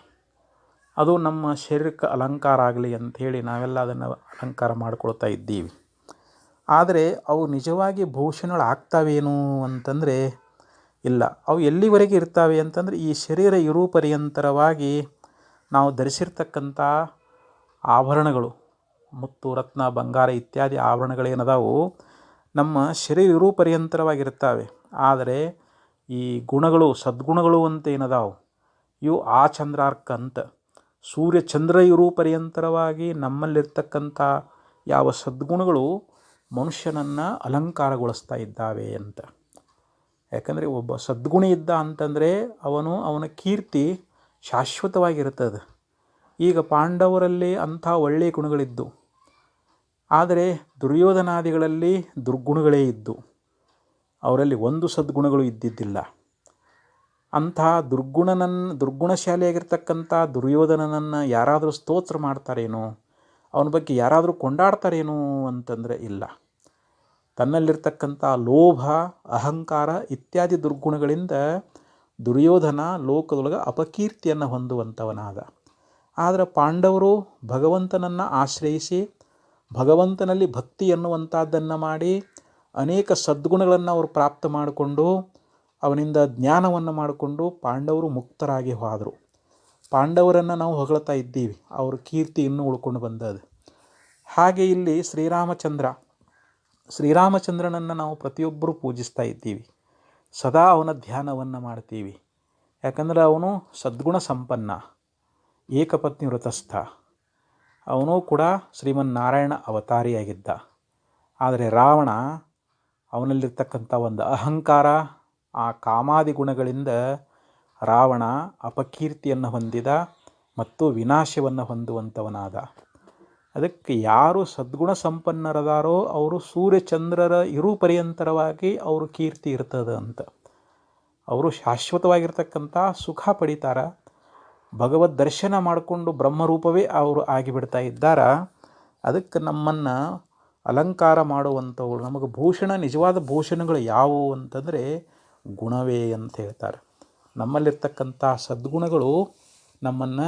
ಅದು ನಮ್ಮ ಶರೀರಕ್ಕೆ ಅಲಂಕಾರ ಆಗಲಿ ಅಂಥೇಳಿ ನಾವೆಲ್ಲ ಅದನ್ನು ಅಲಂಕಾರ ಮಾಡಿಕೊಳ್ತಾ ಇದ್ದೀವಿ. ಆದರೆ ಅವು ನಿಜವಾಗಿ ಭೂಷಣಗಳಾಗ್ತಾವೇನು ಅಂತಂದರೆ ಇಲ್ಲ. ಅವು ಎಲ್ಲಿವರೆಗೆ ಇರ್ತಾವೆ ಅಂತಂದರೆ ಈ ಶರೀರ ಇರು ಪರ್ಯಂತರವಾಗಿ ನಾವು ಧರಿಸಿರ್ತಕ್ಕಂಥ ಆಭರಣಗಳು, ಮುತ್ತು ರತ್ನ ಬಂಗಾರ ಇತ್ಯಾದಿ ಆಭರಣಗಳೇನದಾವು ನಮ್ಮ ಶರೀರ ಇರು ಪರ್ಯಂತರವಾಗಿರ್ತಾವೆ. ಆದರೆ ಈ ಗುಣಗಳು, ಸದ್ಗುಣಗಳು ಅಂತ ಏನದಾವು ಇವು ಆ ಚಂದ್ರಾರ್ಕ ಅಂತ. ಸೂರ್ಯ ಚಂದ್ರ ಇರು ಪರ್ಯಂತರವಾಗಿ ನಮ್ಮಲ್ಲಿರ್ತಕ್ಕಂಥ ಯಾವ ಸದ್ಗುಣಗಳು ಮನುಷ್ಯನನ್ನು ಅಲಂಕಾರಗೊಳಿಸ್ತಾ ಇದ್ದಾವೆ ಅಂತ. ಯಾಕಂದರೆ ಒಬ್ಬ ಸದ್ಗುಣಿ ಇದ್ದ ಅಂತಂದರೆ ಅವನ ಕೀರ್ತಿ ಶಾಶ್ವತವಾಗಿರ್ತದೆ. ಈಗ ಪಾಂಡವರಲ್ಲಿ ಅಂಥ ಒಳ್ಳೆಯ ಗುಣಗಳಿದ್ದು, ಆದರೆ ದುರ್ಯೋಧನಾದಿಗಳಲ್ಲಿ ದುರ್ಗುಣಗಳೇ ಇದ್ದು, ಅವರಲ್ಲಿ ಒಂದು ಸದ್ಗುಣಗಳು ಇದ್ದಿದ್ದಿಲ್ಲ. ಅಂಥ ದುರ್ಗುಣಶಾಲಿಯಾಗಿರ್ತಕ್ಕಂಥ ದುರ್ಯೋಧನನನ್ನು ಯಾರಾದರೂ ಸ್ತೋತ್ರ ಮಾಡ್ತಾರೇನೋ, ಅವನ ಬಗ್ಗೆ ಯಾರಾದರೂ ಕೊಂಡಾಡ್ತಾರೇನೋ ಅಂತಂದರೆ ಇಲ್ಲ. ತನ್ನಲ್ಲಿರ್ತಕ್ಕಂಥ ಲೋಭ, ಅಹಂಕಾರ ಇತ್ಯಾದಿ ದುರ್ಗುಣಗಳಿಂದ ದುರ್ಯೋಧನ ಲೋಕದೊಳಗೆ ಅಪಕೀರ್ತಿಯನ್ನು ಹೊಂದುವಂಥವನಾದ. ಆದರೆ ಪಾಂಡವರು ಭಗವಂತನನ್ನು ಆಶ್ರಯಿಸಿ ಭಗವಂತನಲ್ಲಿ ಭಕ್ತಿ ಎನ್ನುವಂಥದ್ದನ್ನು ಮಾಡಿ ಅನೇಕ ಸದ್ಗುಣಗಳನ್ನು ಅವರು ಪ್ರಾಪ್ತ ಮಾಡಿಕೊಂಡು ಅವನಿಂದ ಜ್ಞಾನವನ್ನು ಮಾಡಿಕೊಂಡು ಪಾಂಡವರು ಮುಕ್ತರಾಗಿ ಹೋದರು. ಪಾಂಡವರನ್ನು ನಾವು ಹೊಗಳ್ತಾ ಇದ್ದೀವಿ, ಅವ್ರ ಕೀರ್ತಿ ಇನ್ನೂ ಉಳ್ಕೊಂಡು ಬಂದದ್ದು. ಹಾಗೆ ಇಲ್ಲಿ ಶ್ರೀರಾಮಚಂದ್ರನನ್ನು ನಾವು ಪ್ರತಿಯೊಬ್ಬರೂ ಪೂಜಿಸ್ತಾ ಇದ್ದೀವಿ, ಸದಾ ಅವನ ಧ್ಯಾನವನ್ನು ಮಾಡ್ತೀವಿ. ಯಾಕಂದರೆ ಅವನು ಸದ್ಗುಣ ಸಂಪನ್ನ, ಏಕಪತ್ನಿ ವ್ರತಸ್ಥ, ಅವನು ಕೂಡ ಶ್ರೀಮನ್ನಾರಾಯಣ ಅವತಾರಿಯಾಗಿದ್ದ. ಆದರೆ ರಾವಣ ಅವನಲ್ಲಿರ್ತಕ್ಕಂಥ ಒಂದು ಅಹಂಕಾರ, ಆ ಕಾಮಾದಿ ಗುಣಗಳಿಂದ ರಾವಣ ಅಪಕೀರ್ತಿಯನ್ನು ಹೊಂದಿದ ಮತ್ತು ವಿನಾಶವನ್ನು ಹೊಂದುವಂಥವನಾದ. ಅದಕ್ಕೆ ಯಾರು ಸದ್ಗುಣ ಸಂಪನ್ನರದಾರೋ ಅವರು ಸೂರ್ಯಚಂದ್ರರ ಇರು ಪರ್ಯಂತರವಾಗಿ ಅವರು ಕೀರ್ತಿ ಇರ್ತದೆ ಅಂತ. ಅವರು ಶಾಶ್ವತವಾಗಿರ್ತಕ್ಕಂಥ ಸುಖ ಪಡಿತಾರ. ಭಗವದ್ ದರ್ಶನ ಮಾಡಿಕೊಂಡು ಬ್ರಹ್ಮರೂಪವೇ ಅವರು ಆಗಿಬಿಡ್ತಾ ಇದ್ದಾರೆ. ಅದಕ್ಕೆ ನಮ್ಮನ್ನು ಅಲಂಕಾರ ಮಾಡುವಂಥವು ನಮಗೆ ನಿಜವಾದ ಭೂಷಣಗಳು ಯಾವುವು ಅಂತಂದರೆ ಗುಣವೇ ಅಂತ ಹೇಳ್ತಾರೆ. ನಮ್ಮಲ್ಲಿರ್ತಕ್ಕಂಥ ಸದ್ಗುಣಗಳು ನಮ್ಮನ್ನು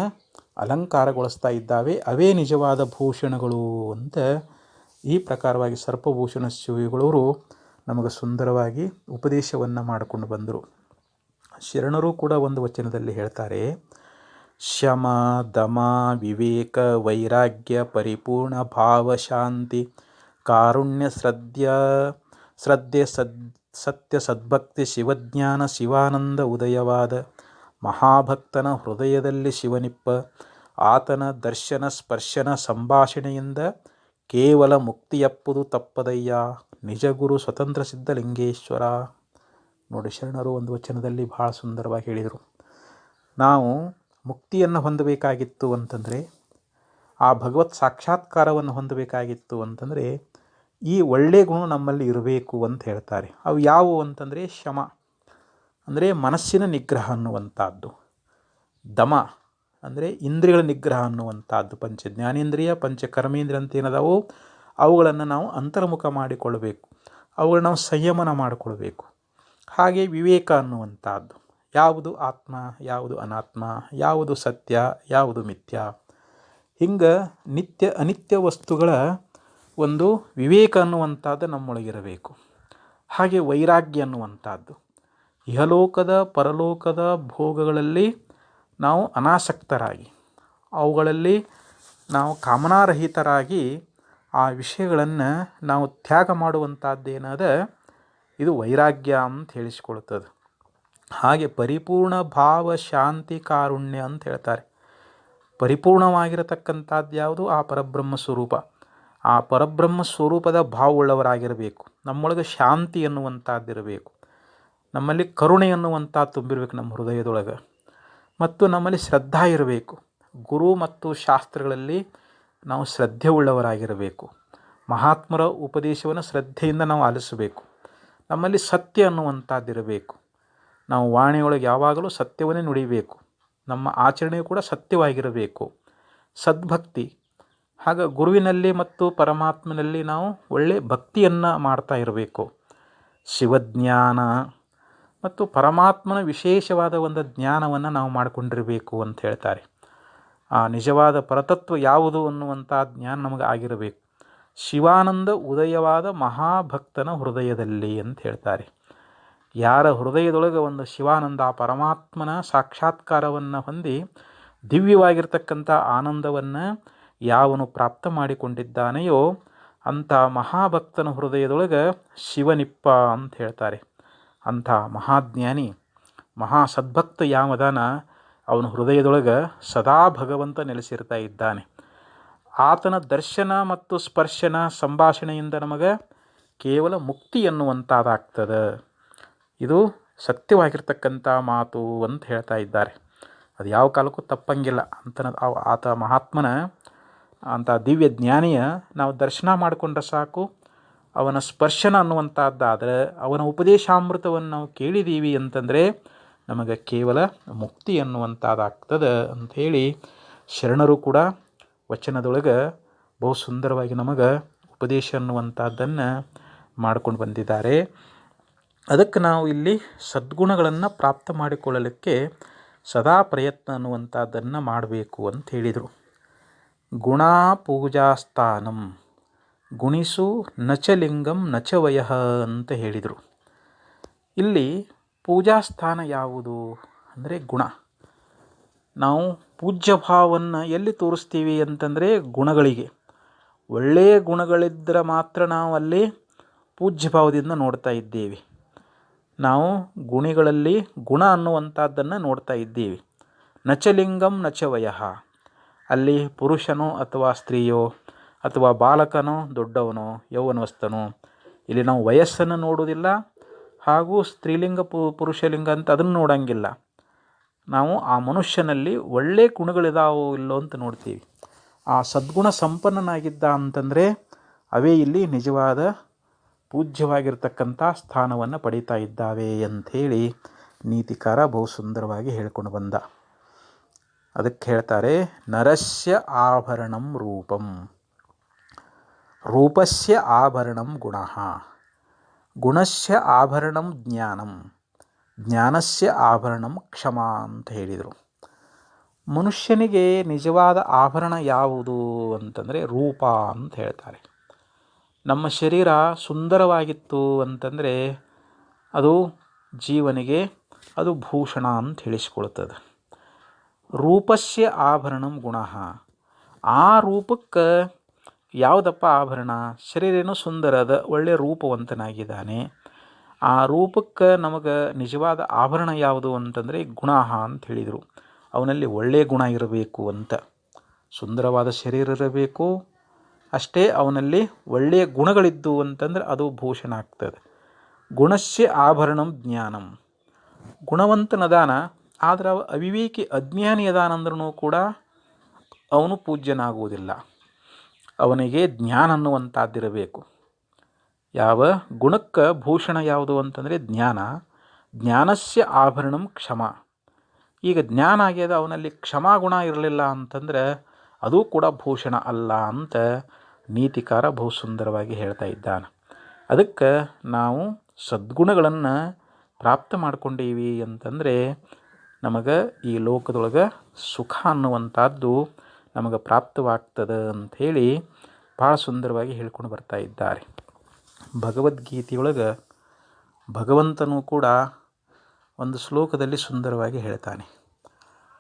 ಅಲಂಕಾರಗೊಳಿಸ್ತಾ ಇದ್ದಾವೆ, ಅವೇ ನಿಜವಾದ ಭೂಷಣಗಳು ಅಂತ ಈ ಪ್ರಕಾರವಾಗಿ ಸರ್ಪಭೂಷಣ ಶಿವಗಳವರು ನಮಗೆ ಸುಂದರವಾಗಿ ಉಪದೇಶವನ್ನು ಮಾಡಿಕೊಂಡು ಬಂದರು. ಶರಣರು ಕೂಡ ಒಂದು ವಚನದಲ್ಲಿ ಹೇಳ್ತಾರೆ, ಶಮ ದಮ ವಿವೇಕ ವೈರಾಗ್ಯ ಪರಿಪೂರ್ಣ ಭಾವ ಶಾಂತಿ ಕಾರುಣ್ಯ ಶ್ರದ್ಧೆ ಸತ್ಯ ಸದ್ಭಕ್ತಿ ಶಿವಜ್ಞಾನ ಶಿವಾನಂದ ಉದಯವಾದ ಮಹಾಭಕ್ತನ ಹೃದಯದಲ್ಲಿ ಶಿವನಿಪ್ಪ ಆತನ ದರ್ಶನ ಸ್ಪರ್ಶನ ಸಂಭಾಷಣೆಯಿಂದ ಕೇವಲ ಮುಕ್ತಿಯಪ್ಪುದು ತಪ್ಪದಯ್ಯ ನಿಜಗುರು ಸ್ವತಂತ್ರ ಸಿದ್ಧಲಿಂಗೇಶ್ವರ. ನೋಡಿ, ಶರಣರು ಒಂದು ವಚನದಲ್ಲಿ ಭಾಳ ಸುಂದರವಾಗಿ ಹೇಳಿದರು. ನಾವು ಮುಕ್ತಿಯನ್ನು ಹೊಂದಬೇಕಾಗಿತ್ತು ಅಂತಂದರೆ, ಆ ಭಗವತ್ ಸಾಕ್ಷಾತ್ಕಾರವನ್ನು ಹೊಂದಬೇಕಾಗಿತ್ತು ಅಂತಂದರೆ ಈ ಒಳ್ಳೆಯ ಗುಣ ನಮ್ಮಲ್ಲಿ ಇರಬೇಕು ಅಂತ ಹೇಳ್ತಾರೆ. ಅವು ಯಾವುವು ಅಂತಂದರೆ ಶಮ ಅಂದರೆ ಮನಸ್ಸಿನ ನಿಗ್ರಹ ಅನ್ನುವಂಥದ್ದು, ದಮ ಅಂದರೆ ಇಂದ್ರಿಯಗಳ ನಿಗ್ರಹ ಅನ್ನುವಂಥದ್ದು, ಪಂಚ ಜ್ಞಾನೇಂದ್ರಿಯ ಪಂಚ ಕರ್ಮೇಂದ್ರಿಯ ಅಂತ ಏನದಾವು ಅವುಗಳನ್ನು ನಾವು ಅಂತರ್ಮುಖ ಮಾಡಿಕೊಳ್ಳಬೇಕು, ಅವುಗಳನ್ನ ನಾವು ಸಂಯಮನ ಮಾಡಿಕೊಳ್ಬೇಕು. ಹಾಗೆ ವಿವೇಕ ಅನ್ನುವಂಥದ್ದು, ಯಾವುದು ಆತ್ಮ ಯಾವುದು ಅನಾತ್ಮ, ಯಾವುದು ಸತ್ಯ ಯಾವುದು ಮಿಥ್ಯ, ಹಿಂಗೆ ನಿತ್ಯ ಅನಿತ್ಯ ವಸ್ತುಗಳ ಒಂದು ವಿವೇಕ ಅನ್ನುವಂಥದ್ದು ನಮ್ಮೊಳಗಿರಬೇಕು. ಹಾಗೆ ವೈರಾಗ್ಯ ಅನ್ನುವಂಥದ್ದು, ಇಹಲೋಕದ ಪರಲೋಕದ ಭೋಗಗಳಲ್ಲಿ ನಾವು ಅನಾಸಕ್ತರಾಗಿ, ಅವುಗಳಲ್ಲಿ ನಾವು ಕಾಮನಾರಹಿತರಾಗಿ ಆ ವಿಷಯಗಳನ್ನು ನಾವು ತ್ಯಾಗ ಮಾಡುವಂಥದ್ದೇನಾದ ಇದು ವೈರಾಗ್ಯ ಅಂತ ಹೇಳಿಸಿಕೊಳ್ತದೆ. ಹಾಗೆ ಪರಿಪೂರ್ಣ ಭಾವ ಶಾಂತಿ ಕಾರುಣ್ಯ ಅಂತ ಹೇಳ್ತಾರೆ. ಪರಿಪೂರ್ಣವಾಗಿರತಕ್ಕಂಥದ್ದು ಯಾವುದು? ಆ ಪರಬ್ರಹ್ಮ ಸ್ವರೂಪ. ಆ ಪರಬ್ರಹ್ಮ ಸ್ವರೂಪದ ಭಾವವುಳ್ಳವರಾಗಿರಬೇಕು. ನಮ್ಮೊಳಗೆ ಶಾಂತಿ ಅನ್ನುವಂಥದ್ದಿರಬೇಕು, ನಮ್ಮಲ್ಲಿ ಕರುಣೆ ಅನ್ನುವಂಥದ್ದು ತುಂಬಿರಬೇಕು ನಮ್ಮ ಹೃದಯದೊಳಗೆ, ಮತ್ತು ನಮ್ಮಲ್ಲಿ ಶ್ರದ್ಧಾ ಇರಬೇಕು. ಗುರು ಮತ್ತು ಶಾಸ್ತ್ರಗಳಲ್ಲಿ ನಾವು ಶ್ರದ್ಧೆ ಉಳ್ಳವರಾಗಿರಬೇಕು. ಮಹಾತ್ಮರ ಉಪದೇಶವನ್ನು ಶ್ರದ್ಧೆಯಿಂದ ನಾವು ಆಲಿಸಬೇಕು. ನಮ್ಮಲ್ಲಿ ಸತ್ಯ ಅನ್ನುವಂಥದ್ದಿರಬೇಕು. ನಾವು ವಾಣಿಯೊಳಗೆ ಯಾವಾಗಲೂ ಸತ್ಯವನ್ನೇ ನುಡಿಬೇಕು. ನಮ್ಮ ಆಚರಣೆಯು ಕೂಡ ಸತ್ಯವಾಗಿರಬೇಕು. ಸದ್ಭಕ್ತಿ, ಹಾಗೆ ಗುರುವಿನಲ್ಲಿ ಮತ್ತು ಪರಮಾತ್ಮನಲ್ಲಿ ನಾವು ಒಳ್ಳೆಯ ಭಕ್ತಿಯನ್ನು ಮಾಡ್ತಾ ಇರಬೇಕು. ಶಿವಜ್ಞಾನ ಮತ್ತು ಪರಮಾತ್ಮನ ವಿಶೇಷವಾದ ಒಂದು ಜ್ಞಾನವನ್ನು ನಾವು ಮಾಡಿಕೊಂಡಿರಬೇಕು ಅಂತ ಹೇಳ್ತಾರೆ. ಆ ನಿಜವಾದ ಪರತತ್ವ ಯಾವುದು ಅನ್ನುವಂಥ ಜ್ಞಾನ ನಮಗೆ ಆಗಿರಬೇಕು. ಶಿವಾನಂದ ಉದಯವಾದ ಮಹಾಭಕ್ತನ ಹೃದಯದಲ್ಲಿ ಅಂತ ಹೇಳ್ತಾರೆ. ಯಾರ ಹೃದಯದೊಳಗೆ ಒಂದು ಶಿವಾನಂದ, ಪರಮಾತ್ಮನ ಸಾಕ್ಷಾತ್ಕಾರವನ್ನು ಹೊಂದಿ ದಿವ್ಯವಾಗಿರ್ತಕ್ಕಂಥ ಆನಂದವನ್ನು ಯಾವನು ಪ್ರಾಪ್ತ ಮಾಡಿಕೊಂಡಿದ್ದಾನೆಯೋ ಅಂಥ ಮಹಾಭಕ್ತನ ಹೃದಯದೊಳಗೆ ಶಿವನಿಪ್ಪ ಅಂತ ಹೇಳ್ತಾರೆ. ಅಂಥ ಮಹಾಜ್ಞಾನಿ, ಮಹಾಸದ್ಭಕ್ತ ಯಾವದಾನ ಅವನ ಹೃದಯದೊಳಗೆ ಸದಾ ಭಗವಂತ ನೆಲೆಸಿರ್ತಾ ಇದ್ದಾನೆ. ಆತನ ದರ್ಶನ ಮತ್ತು ಸ್ಪರ್ಶನ ಸಂಭಾಷಣೆಯಿಂದ ನಮಗೆ ಕೇವಲ ಮುಕ್ತಿ ಎನ್ನುವಂಥದ್ದಾಗ್ತದೆ. ಇದು ಸತ್ಯವಾಗಿರ್ತಕ್ಕಂಥ ಮಾತು ಅಂತ ಹೇಳ್ತಾ ಇದ್ದಾರೆ. ಅದು ಯಾವ ಕಾಲಕ್ಕೂ ತಪ್ಪಂಗಿಲ್ಲ ಅಂತ ಆತ ಮಹಾತ್ಮನ ಅಂಥ ದಿವ್ಯ ಜ್ಞಾನಿಯ ನಾವು ದರ್ಶನ ಮಾಡಿಕೊಂಡ್ರೆ ಸಾಕು. ಅವನ ಸ್ಪರ್ಶನ ಅನ್ನುವಂಥದ್ದಾದರೆ, ಅವನ ಉಪದೇಶಾಮೃತವನ್ನು ನಾವು ಕೇಳಿದ್ದೀವಿ ಅಂತಂದರೆ ನಮಗೆ ಕೇವಲ ಮುಕ್ತಿ ಅನ್ನುವಂಥದ್ದಾಗ್ತದೆ ಅಂಥೇಳಿ ಶರಣರು ಕೂಡ ವಚನದೊಳಗೆ ಬಹು ಸುಂದರವಾಗಿ ನಮಗೆ ಉಪದೇಶ ಅನ್ನುವಂಥದ್ದನ್ನು ಮಾಡ್ಕೊಂಡು ಬಂದಿದ್ದಾರೆ. ಅದಕ್ಕೆ ನಾವು ಇಲ್ಲಿ ಸದ್ಗುಣಗಳನ್ನು ಪ್ರಾಪ್ತ ಮಾಡಿಕೊಳ್ಳಲಿಕ್ಕೆ ಸದಾ ಪ್ರಯತ್ನ ಅನ್ನುವಂಥದ್ದನ್ನು ಮಾಡಬೇಕು ಅಂತ ಹೇಳಿದರು. ಗುಣ ಪೂಜಾಸ್ಥಾನಂ ಗುಣಿಸು ನಚಲಿಂಗಂ ನಚ ವಯಃ ಅಂತ ಹೇಳಿದರು. ಇಲ್ಲಿ ಪೂಜಾಸ್ಥಾನ ಯಾವುದು ಅಂದರೆ ಗುಣ. ನಾವು ಪೂಜ್ಯ ಭಾವವನ್ನು ಎಲ್ಲಿ ತೋರಿಸ್ತೀವಿ ಅಂತಂದರೆ ಗುಣಗಳಿಗೆ. ಒಳ್ಳೆಯ ಗುಣಗಳಿದ್ದರೆ ಮಾತ್ರ ನಾವು ಅಲ್ಲಿ ಪೂಜ್ಯ ಭಾವದಿಂದ ನೋಡ್ತಾ ಇದ್ದೇವೆ. ನಾವು ಗುಣಿಗಳಲ್ಲಿ ಗುಣ ಅನ್ನುವಂಥದ್ದನ್ನು ನೋಡ್ತಾ ಇದ್ದೀವಿ. ನಚಲಿಂಗಂ ನಚ ವಯಃ, ಅಲ್ಲಿ ಪುರುಷನೋ ಅಥವಾ ಸ್ತ್ರೀಯೋ ಅಥವಾ ಬಾಲಕನೋ ದೊಡ್ಡವನೋ ಯೌವನಸ್ಥನೋ, ಇಲ್ಲಿ ನಾವು ವಯಸ್ಸನ್ನು ನೋಡುವುದಿಲ್ಲ, ಹಾಗೂ ಸ್ತ್ರೀಲಿಂಗ ಪುರುಷಲಿಂಗ ಅಂತ ಅದನ್ನು ನೋಡೋಂಗಿಲ್ಲ. ನಾವು ಆ ಮನುಷ್ಯನಲ್ಲಿ ಒಳ್ಳೆಯ ಗುಣಗಳಿದಾವೋ ಇಲ್ಲೋ ಅಂತ ನೋಡ್ತೀವಿ. ಆ ಸದ್ಗುಣ ಸಂಪನ್ನನಾಗಿದ್ದ ಅಂತಂದರೆ ಅವೇ ಇಲ್ಲಿ ನಿಜವಾದ ಪೂಜ್ಯವಾಗಿರ್ತಕ್ಕಂಥ ಸ್ಥಾನವನ್ನು ಪಡೀತಾ ಇದ್ದಾವೆ ಅಂಥೇಳಿ ನೀತಿಕಾರ ಬಹು ಸುಂದರವಾಗಿ ಹೇಳ್ಕೊಂಡು ಬಂದ. ಅದಕ್ಕೆ ಹೇಳ್ತಾರೆ, ನರಸ್ಯ ಆಭರಣಂ ರೂಪಂ, ರೂಪಸ್ಯ ಆಭರಣಂ ಗುಣಃ, ಗುಣಸ್ಯ ಆಭರಣಂ ಜ್ಞಾನಂ, ಜ್ಞಾನಸ್ಯ ಆಭರಣಂ ಕ್ಷಮ ಅಂತ ಹೇಳಿದರು. ಮನುಷ್ಯನಿಗೆ ನಿಜವಾದ ಆಭರಣ ಯಾವುದು ಅಂತಂದರೆ ರೂಪ ಅಂತ ಹೇಳ್ತಾರೆ. ನಮ್ಮ ಶರೀರ ಸುಂದರವಾಗಿತ್ತು ಅಂತಂದರೆ ಅದು ಜೀವನಿಗೆ ಅದು ಭೂಷಣ ಅಂತ ಹೇಳಿಸ್ಕೊಳ್ತದೆ. ರೂಪಸ್ಯ ಆಭರಣಂ ಗುಣಃ, ಆ ರೂಪಕ್ಕೆ ಯಾವುದಪ್ಪ ಆಭರಣ? ಶರೀರ ಏನೋ ಸುಂದರ ಅದ, ಒಳ್ಳೆಯ ರೂಪವಂತನಾಗಿದ್ದಾನೆ. ಆ ರೂಪಕ್ಕೆ ನಮಗೆ ನಿಜವಾದ ಆಭರಣ ಯಾವುದು ಅಂತಂದರೆ ಗುಣ ಅಂತ ಹೇಳಿದರು. ಅವನಲ್ಲಿ ಒಳ್ಳೆಯ ಗುಣ ಇರಬೇಕು ಅಂತ. ಸುಂದರವಾದ ಶರೀರ ಇರಬೇಕು, ಅಷ್ಟೇ ಅವನಲ್ಲಿ ಒಳ್ಳೆಯ ಗುಣಗಳಿದ್ದು ಅಂತಂದ್ರೆ ಅದು ಭೂಷಣ ಆಗ್ತದೆ. ಗುಣಸ್ಯ ಆಭರಣಂ ಜ್ಞಾನಂ, ಗುಣವಂತನದಾನ ಆದರೆ ಅವಿವೇಕಿ ಅಜ್ಞಾನಿ ಅದಾನಂದ್ರೂ ಕೂಡ ಅವನು ಪೂಜ್ಯನಾಗುವುದಿಲ್ಲ. ಅವನಿಗೆ ಜ್ಞಾನ ಅನ್ನುವಂಥದ್ದಿರಬೇಕು. ಯಾವ ಗುಣಕ್ಕೆ ಭೂಷಣ ಯಾವುದು ಅಂತಂದರೆ ಜ್ಞಾನ. ಜ್ಞಾನಸ್ಯ ಆಭರಣಂ ಕ್ಷಮ. ಈಗ ಜ್ಞಾನ ಆಗ್ಯದ, ಅವನಲ್ಲಿ ಕ್ಷಮಾಗುಣ ಇರಲಿಲ್ಲ ಅಂತಂದರೆ ಅದು ಕೂಡ ಭೂಷಣ ಅಲ್ಲ ಅಂತ ನೀತಿಕಾರ ಬಹು ಸುಂದರವಾಗಿ ಹೇಳ್ತಾ ಇದ್ದಾನೆ. ಅದಕ್ಕೆ ನಾವು ಸದ್ಗುಣಗಳನ್ನು ಪ್ರಾಪ್ತ ಮಾಡ್ಕೊಂಡೀವಿ ಅಂತಂದರೆ ನಮಗೆ ಈ ಲೋಕದೊಳಗೆ ಸುಖ ಅನ್ನುವಂಥದ್ದು ನಮಗೆ ಪ್ರಾಪ್ತವಾಗ್ತದೆ ಅಂಥೇಳಿ ಭಾಳ ಸುಂದರವಾಗಿ ಹೇಳ್ಕೊಂಡು ಬರ್ತಾ ಇದ್ದಾರೆ. ಭಗವದ್ಗೀತೆಯೊಳಗೆ ಭಗವಂತನೂ ಕೂಡ ಒಂದು ಶ್ಲೋಕದಲ್ಲಿ ಸುಂದರವಾಗಿ ಹೇಳ್ತಾನೆ,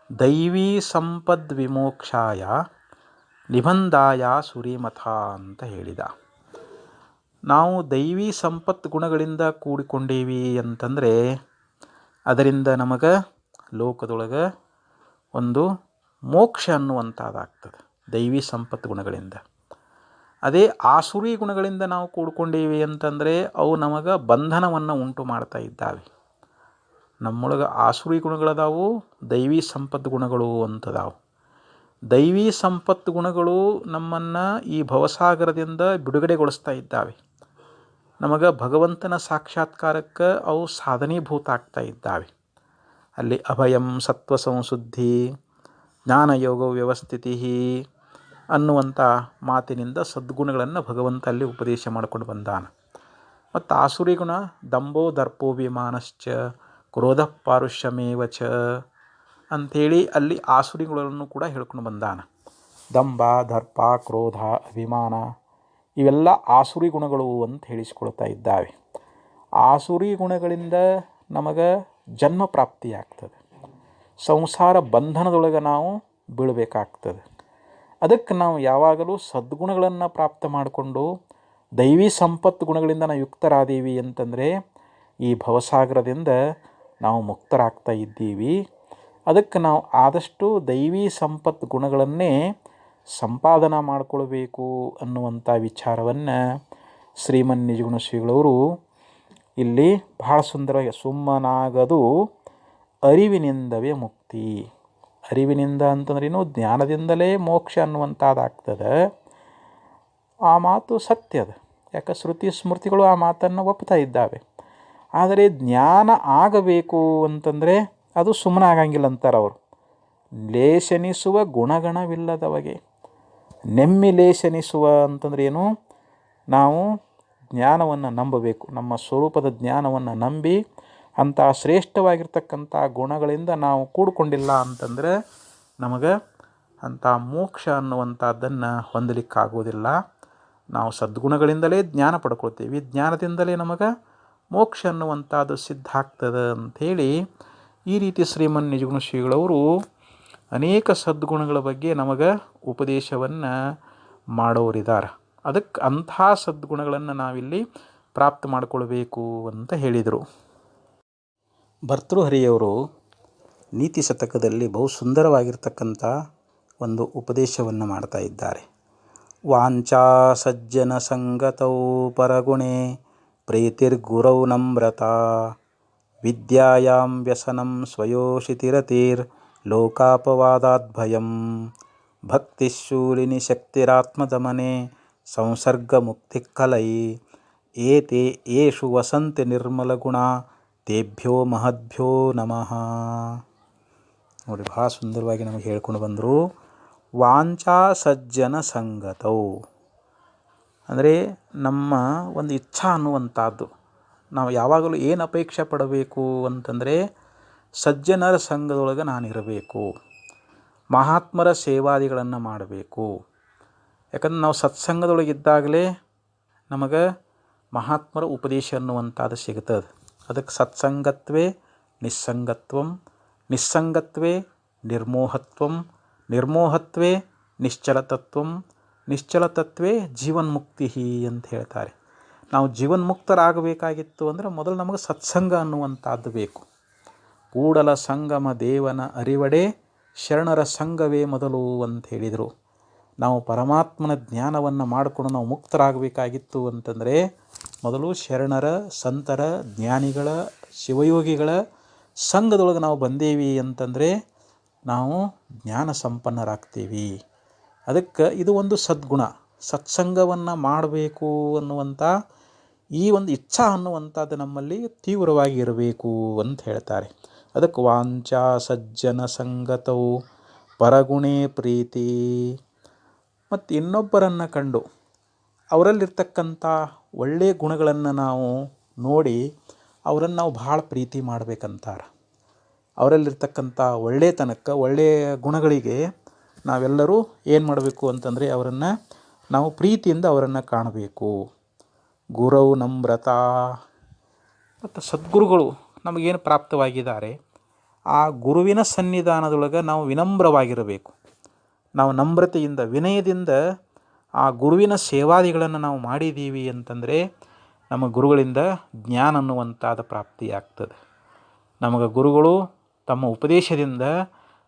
ದೈವೀ ಸಂಪದ್ ವಿಮೋಕ್ಷಾಯ ನಿಬಂಧಾಯ ಸುರಿಮಥ ಅಂತ ಹೇಳಿದ. ನಾವು ದೈವೀ ಸಂಪತ್ತು ಗುಣಗಳಿಂದ ಕೂಡಿಕೊಂಡೀವಿ ಅಂತಂದರೆ ಅದರಿಂದ ನಮಗೆ ಲೋಕದೊಳಗೆ ಒಂದು ಮೋಕ್ಷ ಅನ್ನುವಂಥದ್ದಾಗ್ತದೆ ದೈವೀ ಸಂಪತ್ತು ಗುಣಗಳಿಂದ. ಅದೇ ಆಸುರಿ ಗುಣಗಳಿಂದ ನಾವು ಕೂಡ್ಕೊಂಡೀವಿ ಅಂತಂದರೆ ಅವು ನಮಗೆ ಬಂಧನವನ್ನು ಉಂಟು ಮಾಡ್ತಾ ಇದ್ದಾವೆ. ನಮ್ಮೊಳಗೆ ಆಸುರಿ ಗುಣಗಳದಾವು, ದೈವೀ ಸಂಪತ್ತು ಗುಣಗಳು ಅಂತದಾವು. ದೈವೀ ಸಂಪತ್ತು ಗುಣಗಳು ನಮ್ಮನ್ನು ಈ ಭವಸಾಗರದಿಂದ ಬಿಡುಗಡೆಗೊಳಿಸ್ತಾ ಇದ್ದಾವೆ. ನಮಗೆ ಭಗವಂತನ ಸಾಕ್ಷಾತ್ಕಾರಕ್ಕೆ ಅವು ಸಾಧನೀಭೂತ ಆಗ್ತಾ ಇದ್ದಾವೆ. ಅಲ್ಲಿ ಅಭಯಂ ಸತ್ವ ಸಂಶುದ್ಧಿ ಜ್ಞಾನಯೋಗ ವ್ಯವಸ್ಥಿತಿ ಅನ್ನುವಂಥ ಮಾತಿನಿಂದ ಸದ್ಗುಣಗಳನ್ನು ಭಗವಂತ ಅಲ್ಲಿ ಉಪದೇಶ ಮಾಡಿಕೊಂಡು ಬಂದಾನ. ಮತ್ತು ಆಸುರಿ ಗುಣ ದಂಭೋ ದರ್ಪೋಭಿಮಾನಶ್ಚ ಕ್ರೋಧ ಪಾರುಷ್ಯಮೇವ ಚ ಅಂಥೇಳಿ ಅಲ್ಲಿ ಆಸುರಿಗಳನ್ನು ಕೂಡ ಹೇಳ್ಕೊಂಡು ಬಂದಾನ. ದಂಭ ದರ್ಪ ಕ್ರೋಧ ಅಭಿಮಾನ ಇವೆಲ್ಲ ಆಸುರಿ ಗುಣಗಳು ಅಂತ ಹೇಳಿಸ್ಕೊಳ್ತಾ ಇದ್ದಾವೆ. ಆಸುರಿ ಗುಣಗಳಿಂದ ನಮಗೆ ಜನ್ಮ ಪ್ರಾಪ್ತಿಯಾಗ್ತದೆ, ಸಂಸಾರ ಬಂಧನದೊಳಗೆ ನಾವು ಬೀಳಬೇಕಾಗ್ತದೆ. ಅದಕ್ಕೆ ನಾವು ಯಾವಾಗಲೂ ಸದ್ಗುಣಗಳನ್ನು ಪ್ರಾಪ್ತ ಮಾಡಿಕೊಂಡು ದೈವೀ ಸಂಪತ್ತು ಗುಣಗಳಿಂದ ನಾವು ಯುಕ್ತರಾದೀವಿ ಅಂತಂದರೆ ಈ ಭವಸಾಗರದಿಂದ ನಾವು ಮುಕ್ತರಾಗ್ತಾ ಇದ್ದೀವಿ. ಅದಕ್ಕೆ ನಾವು ಆದಷ್ಟು ದೈವೀ ಸಂಪತ್ತು ಗುಣಗಳನ್ನೇ ಸಂಪಾದನೆ ಮಾಡಿಕೊಳ್ಬೇಕು ಅನ್ನುವಂಥ ವಿಚಾರವನ್ನು ಶ್ರೀಮನ್ ನಿಜಗುಣ ಶ್ರೀಗಳವರು ಇಲ್ಲಿ ಬಹಳ ಸುಂದರವಾಗಿ ಸುಮ್ಮನಾಗದು ಅರಿವಿನಿಂದವೇ ಮುಕ್ತಿ. ಅರಿವಿನಿಂದ ಅಂತಂದ್ರೇನು, ಜ್ಞಾನದಿಂದಲೇ ಮೋಕ್ಷ ಅನ್ನುವಂಥದ್ದಾಗ್ತದೆ. ಆ ಮಾತು ಸತ್ಯದ, ಯಾಕೆ ಶ್ರುತಿ ಸ್ಮೃತಿಗಳು ಆ ಮಾತನ್ನು ಒಪ್ತಾ ಇದ್ದಾವೆ. ಆದರೆ ಜ್ಞಾನ ಆಗಬೇಕು ಅಂತಂದರೆ ಅದು ಸುಮ್ಮನೆ ಆಗಂಗಿಲ್ಲ ಅಂತಾರೆ ಅವರು. ಲೇಷನಿಸುವ ಗುಣಗಣವಿಲ್ಲದವಗೆ, ನೆಮ್ಮಿ ಲೇಷನಿಸುವ ಅಂತಂದ್ರೆ ಏನು, ನಾವು ಜ್ಞಾನವನ್ನು ನಂಬಬೇಕು. ನಮ್ಮ ಸ್ವರೂಪದ ಜ್ಞಾನವನ್ನು ನಂಬಿ ಅಂಥ ಶ್ರೇಷ್ಠವಾಗಿರ್ತಕ್ಕಂಥ ಗುಣಗಳಿಂದ ನಾವು ಕೂಡಿಕೊಂಡಿಲ್ಲ ಅಂತಂದರೆ ನಮಗೆ ಅಂಥ ಮೋಕ್ಷ ಅನ್ನುವಂಥದ್ದನ್ನು ಹೊಂದಲಿಕ್ಕಾಗೋದಿಲ್ಲ. ನಾವು ಸದ್ಗುಣಗಳಿಂದಲೇ ಜ್ಞಾನ ಪಡ್ಕೊಳ್ತೀವಿ, ಜ್ಞಾನದಿಂದಲೇ ನಮಗೆ ಮೋಕ್ಷ ಅನ್ನುವಂಥದ್ದು ಸಿದ್ಧ ಆಗ್ತದೆ ಅಂಥೇಳಿ ಈ ರೀತಿ ಶ್ರೀಮನ್ ನಿಜಗುಣ ಶ್ರೀಗಳವರು ಅನೇಕ ಸದ್ಗುಣಗಳ ಬಗ್ಗೆ ನಮಗೆ ಉಪದೇಶವನ್ನು ಮಾಡೋರಿದ್ದಾರೆ. ಅದಕ್ಕೆ ಅಂಥ ಸದ್ಗುಣಗಳನ್ನು ನಾವಿಲ್ಲಿ ಪ್ರಾಪ್ತ ಮಾಡಿಕೊಳ್ಬೇಕು ಅಂತ ಹೇಳಿದರು. ಭರ್ತೃಹರಿಯವರು ನೀತಿ ಶತಕದಲ್ಲಿ ಬಹು ಸುಂದರವಾಗಿರ್ತಕ್ಕಂಥ ಒಂದು ಉಪದೇಶವನ್ನು ಮಾಡ್ತಾ ಇದ್ದಾರೆ. ವಾಂಚಾ ಸಜ್ಜನ ಸಂಗತೌ ಪರಗುಣೆ ಪ್ರೀತಿರ್ಗುರೌ ನಮ್ರತಾ ವಿದ್ಯಾಯಾಂ ವ್ಯಸನಂ ಸ್ವಯೋಷಿತಿರತಿರ್ ಲೋಕಾಪವಾದಾದ್ಭಯಂ ಭಕ್ತಿಶೂಲಿನಿ ಶಕ್ತಿರಾತ್ಮದಮನೆ ಸಂಸರ್ಗಮುಕ್ತಿಕಲೈ ಏತೆ ಯೇಷು ವಸಂತಿ ನಿರ್ಮಲಗುಣ ತೇಭ್ಯೋ ಮಹದ್ಭ್ಯೋ ನಮಃ. ನೋಡಿ, ಭಾಳ ಸುಂದರವಾಗಿ ನಮಗೆ ಹೇಳ್ಕೊಂಡು ಬಂದರು. ವಾಂಚಾ ಸಜ್ಜನ ಸಂಗತವು ಅಂದರೆ ನಮ್ಮ ಒಂದು ಇಚ್ಛಾ ಅನ್ನುವಂಥದ್ದು. ನಾವು ಯಾವಾಗಲೂ ಏನು ಅಪೇಕ್ಷೆ ಪಡಬೇಕು ಅಂತಂದರೆ ಸಜ್ಜನರ ಸಂಘದೊಳಗೆ ನಾನಿರಬೇಕು, ಮಹಾತ್ಮರ ಸೇವಾದಿಗಳನ್ನು ಮಾಡಬೇಕು. ಯಾಕಂದ್ರೆ ನಾವು ಸತ್ಸಂಗದೊಳಗಿದ್ದಾಗಲೇ ನಮಗೆ ಮಹಾತ್ಮರ ಉಪದೇಶ ಅನ್ನುವಂಥದ್ದು ಸಿಗ್ತದೆ. ಅದಕ್ಕೆ ಸತ್ಸಂಗತ್ವೇ ನಿಸ್ಸಂಗತ್ವಂ, ನಿಸ್ಸಂಗತ್ವೇ ನಿರ್ಮೋಹತ್ವಂ, ನಿರ್ಮೋಹತ್ವೇ ನಿಶ್ಚಲತತ್ವಂ, ನಿಶ್ಚಲತತ್ವೇ ಜೀವನ್ಮುಕ್ತಿ ಅಂತ ಹೇಳ್ತಾರೆ. ನಾವು ಜೀವನ್ಮುಕ್ತರಾಗಬೇಕಾಗಿತ್ತು ಅಂದರೆ ಮೊದಲು ನಮಗೆ ಸತ್ಸಂಗ ಅನ್ನುವಂಥದ್ದು ಬೇಕು. ಕೂಡಲ ಸಂಗಮ ದೇವನ ಅರಿವಡೆ ಶರಣರ ಸಂಘವೇ ಮೊದಲು ಅಂತ ಹೇಳಿದರು. ನಾವು ಪರಮಾತ್ಮನ ಜ್ಞಾನವನ್ನು ಮಾಡಿಕೊಂಡು ನಾವು ಮುಕ್ತರಾಗಬೇಕಾಗಿತ್ತು ಅಂತಂದರೆ ಮೊದಲು ಶರಣರ, ಸಂತರ, ಜ್ಞಾನಿಗಳ, ಶಿವಯೋಗಿಗಳ ಸಂಘದೊಳಗೆ ನಾವು ಬಂದೇವಿ ಅಂತಂದರೆ ನಾವು ಜ್ಞಾನ ಸಂಪನ್ನರಾಗ್ತೀವಿ. ಅದಕ್ಕೆ ಇದು ಒಂದು ಸದ್ಗುಣ. ಸತ್ಸಂಗವನ್ನು ಮಾಡಬೇಕು ಅನ್ನುವಂಥ ಈ ಒಂದು ಇಚ್ಛಾ ಅನ್ನುವಂಥದ್ದು ನಮ್ಮಲ್ಲಿ ತೀವ್ರವಾಗಿ ಇರಬೇಕು ಅಂತ ಹೇಳ್ತಾರೆ. ಅದಕ್ಕೆ ವಾಂಚಾ ಸಜ್ಜನ ಸಂಗತವು ಪರಗುಣೇ ಪ್ರೀತಿ. ಮತ್ತು ಇನ್ನೊಬ್ಬರನ್ನು ಕಂಡು ಅವರಲ್ಲಿರ್ತಕ್ಕಂಥ ಒಳ್ಳೆಯ ಗುಣಗಳನ್ನು ನಾವು ನೋಡಿ ಅವರನ್ನು ನಾವು ಭಾಳ ಪ್ರೀತಿ ಮಾಡಬೇಕಂತಾರೆ. ಅವರಲ್ಲಿರ್ತಕ್ಕಂಥ ಒಳ್ಳೆಯತನಕ್ಕೆ, ಒಳ್ಳೆಯ ಗುಣಗಳಿಗೆ ನಾವೆಲ್ಲರೂ ಏನು ಮಾಡಬೇಕು ಅಂತಂದರೆ ಅವರನ್ನು ನಾವು ಪ್ರೀತಿಯಿಂದ ಅವರನ್ನು ಕಾಣಬೇಕು. ಗುರವು ನಮ್ರತಾ. ಮತ್ತು ಸದ್ಗುರುಗಳು ನಮಗೇನು ಪ್ರಾಪ್ತವಾಗಿದ್ದಾರೆ, ಆ ಗುರುವಿನ ಸನ್ನಿಧಾನದೊಳಗೆ ನಾವು ವಿನಮ್ರವಾಗಿರಬೇಕು. ನಾವು ನಮ್ರತೆಯಿಂದ ವಿನಯದಿಂದ ಆ ಗುರುವಿನ ಸೇವಾದಿಗಳನ್ನು ನಾವು ಮಾಡಿದ್ದೀವಿ ಅಂತಂದರೆ ನಮ್ಮ ಗುರುಗಳಿಂದ ಜ್ಞಾನ ಅನ್ನುವಂಥದ್ದು ಪ್ರಾಪ್ತಿಯಾಗ್ತದೆ. ನಮಗೆ ಗುರುಗಳು ತಮ್ಮ ಉಪದೇಶದಿಂದ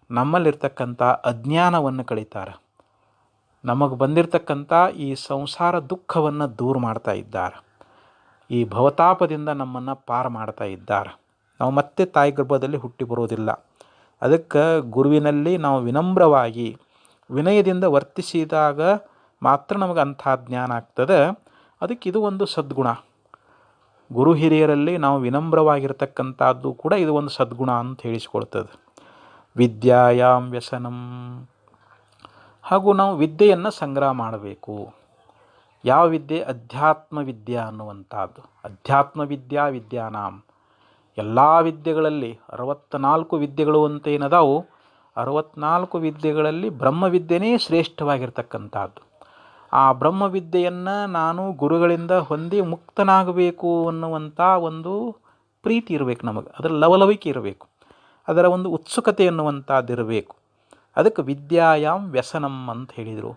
ನಮ್ಮಲ್ಲಿರ್ತಕ್ಕಂಥ ಅಜ್ಞಾನವನ್ನು ಕಳೀತಾರೆ. ನಮಗೆ ಬಂದಿರತಕ್ಕಂಥ ಈ ಸಂಸಾರ ದುಃಖವನ್ನು ದೂರ ಮಾಡ್ತಾ ಇದ್ದಾರೆ. ಈ ಭವತಾಪದಿಂದ ನಮ್ಮನ್ನು ಪಾರು ಮಾಡ್ತಾ ಇದ್ದಾರೆ. ನಾವು ಮತ್ತೆ ತಾಯಿ ಗರ್ಭದಲ್ಲಿ ಹುಟ್ಟಿ ಬರೋದಿಲ್ಲ. ಅದಕ್ಕೆ ಗುರುವಿನಲ್ಲಿ ನಾವು ವಿನಮ್ರವಾಗಿ ವಿನಯದಿಂದ ವರ್ತಿಸಿದಾಗ ಮಾತ್ರ ನಮಗೆ ಅಂಥ ಜ್ಞಾನ ಆಗ್ತದೆ. ಅದಕ್ಕೆ ಇದು ಒಂದು ಸದ್ಗುಣ. ಗುರು ಹಿರಿಯರಲ್ಲಿ ನಾವು ವಿನಮ್ರವಾಗಿರ್ತಕ್ಕಂಥದ್ದು ಕೂಡ ಇದು ಒಂದು ಸದ್ಗುಣ ಅಂತ ಹೇಳಿಸ್ಕೊಳ್ತದೆ. ವಿದ್ಯಾಯಾಂ ವ್ಯಸನಂ. ಹಾಗೂ ನಾವು ವಿದ್ಯೆಯನ್ನು ಸಂಗ್ರಹ ಮಾಡಬೇಕು. ಯಾವ ವಿದ್ಯೆ? ಅಧ್ಯಾತ್ಮ ವಿದ್ಯಾ ಅನ್ನುವಂಥದ್ದು. ಅಧ್ಯಾತ್ಮ ವಿದ್ಯಾ ವಿದ್ಯಾನಾಂ. ಎಲ್ಲ ವಿದ್ಯೆಗಳಲ್ಲಿ 64 ವಿದ್ಯೆಗಳು ಅಂತ ಏನದಾವು, 64 ವಿದ್ಯೆಗಳಲ್ಲಿ ಬ್ರಹ್ಮವಿದ್ಯೆನೇ ಶ್ರೇಷ್ಠವಾಗಿರ್ತಕ್ಕಂಥದ್ದು. ಆ ಬ್ರಹ್ಮವಿದ್ಯೆಯನ್ನು ನಾನು ಗುರುಗಳಿಂದ ಹೊಂದಿ ಮುಕ್ತನಾಗಬೇಕು ಅನ್ನುವಂಥ ಒಂದು ಪ್ರೀತಿ ಇರಬೇಕು ನಮಗೆ. ಅದರ ಲವಲವಿಕೆ ಇರಬೇಕು, ಅದರ ಒಂದು ಉತ್ಸುಕತೆ ಅನ್ನುವಂಥದ್ದು ಇರಬೇಕು. ಅದಕ್ಕೆ ವಿದ್ಯಾಯಾಮ್ ವ್ಯಸನಂ ಅಂತ ಹೇಳಿದರು.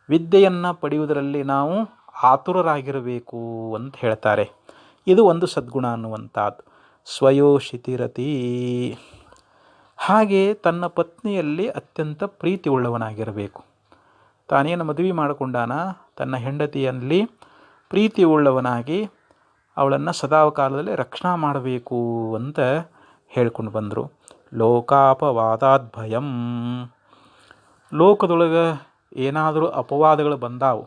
ವಿದ್ಯೆಯನ್ನು ಪಡೆಯುವುದರಲ್ಲಿ ನಾವು ಆತುರರಾಗಿರಬೇಕು ಅಂತ ಹೇಳ್ತಾರೆ. ಇದು ಒಂದು ಸದ್ಗುಣ ಅನ್ನುವಂಥದ್ದು. ಸ್ವಯೋಷಿತಿರತಿ. ಹಾಗೆ ತನ್ನ ಪತ್ನಿಯಲ್ಲಿ ಅತ್ಯಂತ ಪ್ರೀತಿ ಉಳ್ಳವನಾಗಿರಬೇಕು. ತಾನೇನು ಮದುವೆ ಮಾಡಿಕೊಂಡಾನ, ತನ್ನ ಹೆಂಡತಿಯಲ್ಲಿ ಪ್ರೀತಿ ಉಳ್ಳವನಾಗಿ ಅವಳನ್ನು ಸದಾಕಾಲದಲ್ಲಿ ರಕ್ಷಣಾ ಮಾಡಬೇಕು ಅಂತ ಹೇಳ್ಕೊಂಡು ಬಂದರು. ಲೋಕಾಪವಾದಾತ್ ಭಯಂ. ಲೋಕದೊಳಗೆ ಏನಾದರೂ ಅಪವಾದಗಳು ಬಂದಾವು,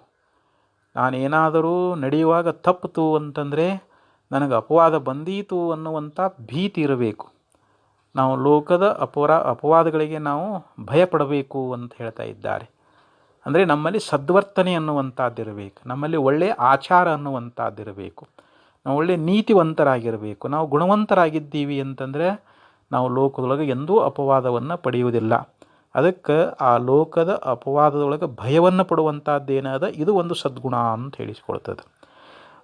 ನಾನೇನಾದರೂ ನಡೆಯುವಾಗ ತಪ್ಪಿತು ಅಂತಂದರೆ ನನಗೆ ಅಪವಾದ ಬಂದೀತು ಅನ್ನುವಂಥ ಭೀತಿ ಇರಬೇಕು. ನಾವು ಲೋಕದ ಅಪವಾದಗಳಿಗೆ ನಾವು ಭಯಪಡಬೇಕು ಅಂತ ಹೇಳ್ತಾ ಇದ್ದಾರೆ. ಅಂದರೆ ನಮ್ಮಲ್ಲಿ ಸದ್ವರ್ತನೆ ಅನ್ನುವಂಥದ್ದಿರಬೇಕು, ನಮ್ಮಲ್ಲಿ ಒಳ್ಳೆಯ ಆಚಾರ ಅನ್ನುವಂಥದ್ದಿರಬೇಕು, ನಾವು ಒಳ್ಳೆಯ ನೀತಿವಂತರಾಗಿರಬೇಕು. ನಾವು ಗುಣವಂತರಾಗಿದ್ದೀವಿ ಅಂತಂದರೆ ನಾವು ಲೋಕದೊಳಗೆ ಎಂದೂ ಅಪವಾದವನ್ನು ಪಡೆಯುವುದಿಲ್ಲ. ಅದಕ್ಕೆ ಆ ಲೋಕದ ಅಪವಾದದೊಳಗೆ ಭಯವನ್ನು ಪಡುವಂಥದ್ದೇನದ, ಇದು ಒಂದು ಸದ್ಗುಣ ಅಂತ ಹೇಳಿಸ್ಕೊಳ್ತದೆ.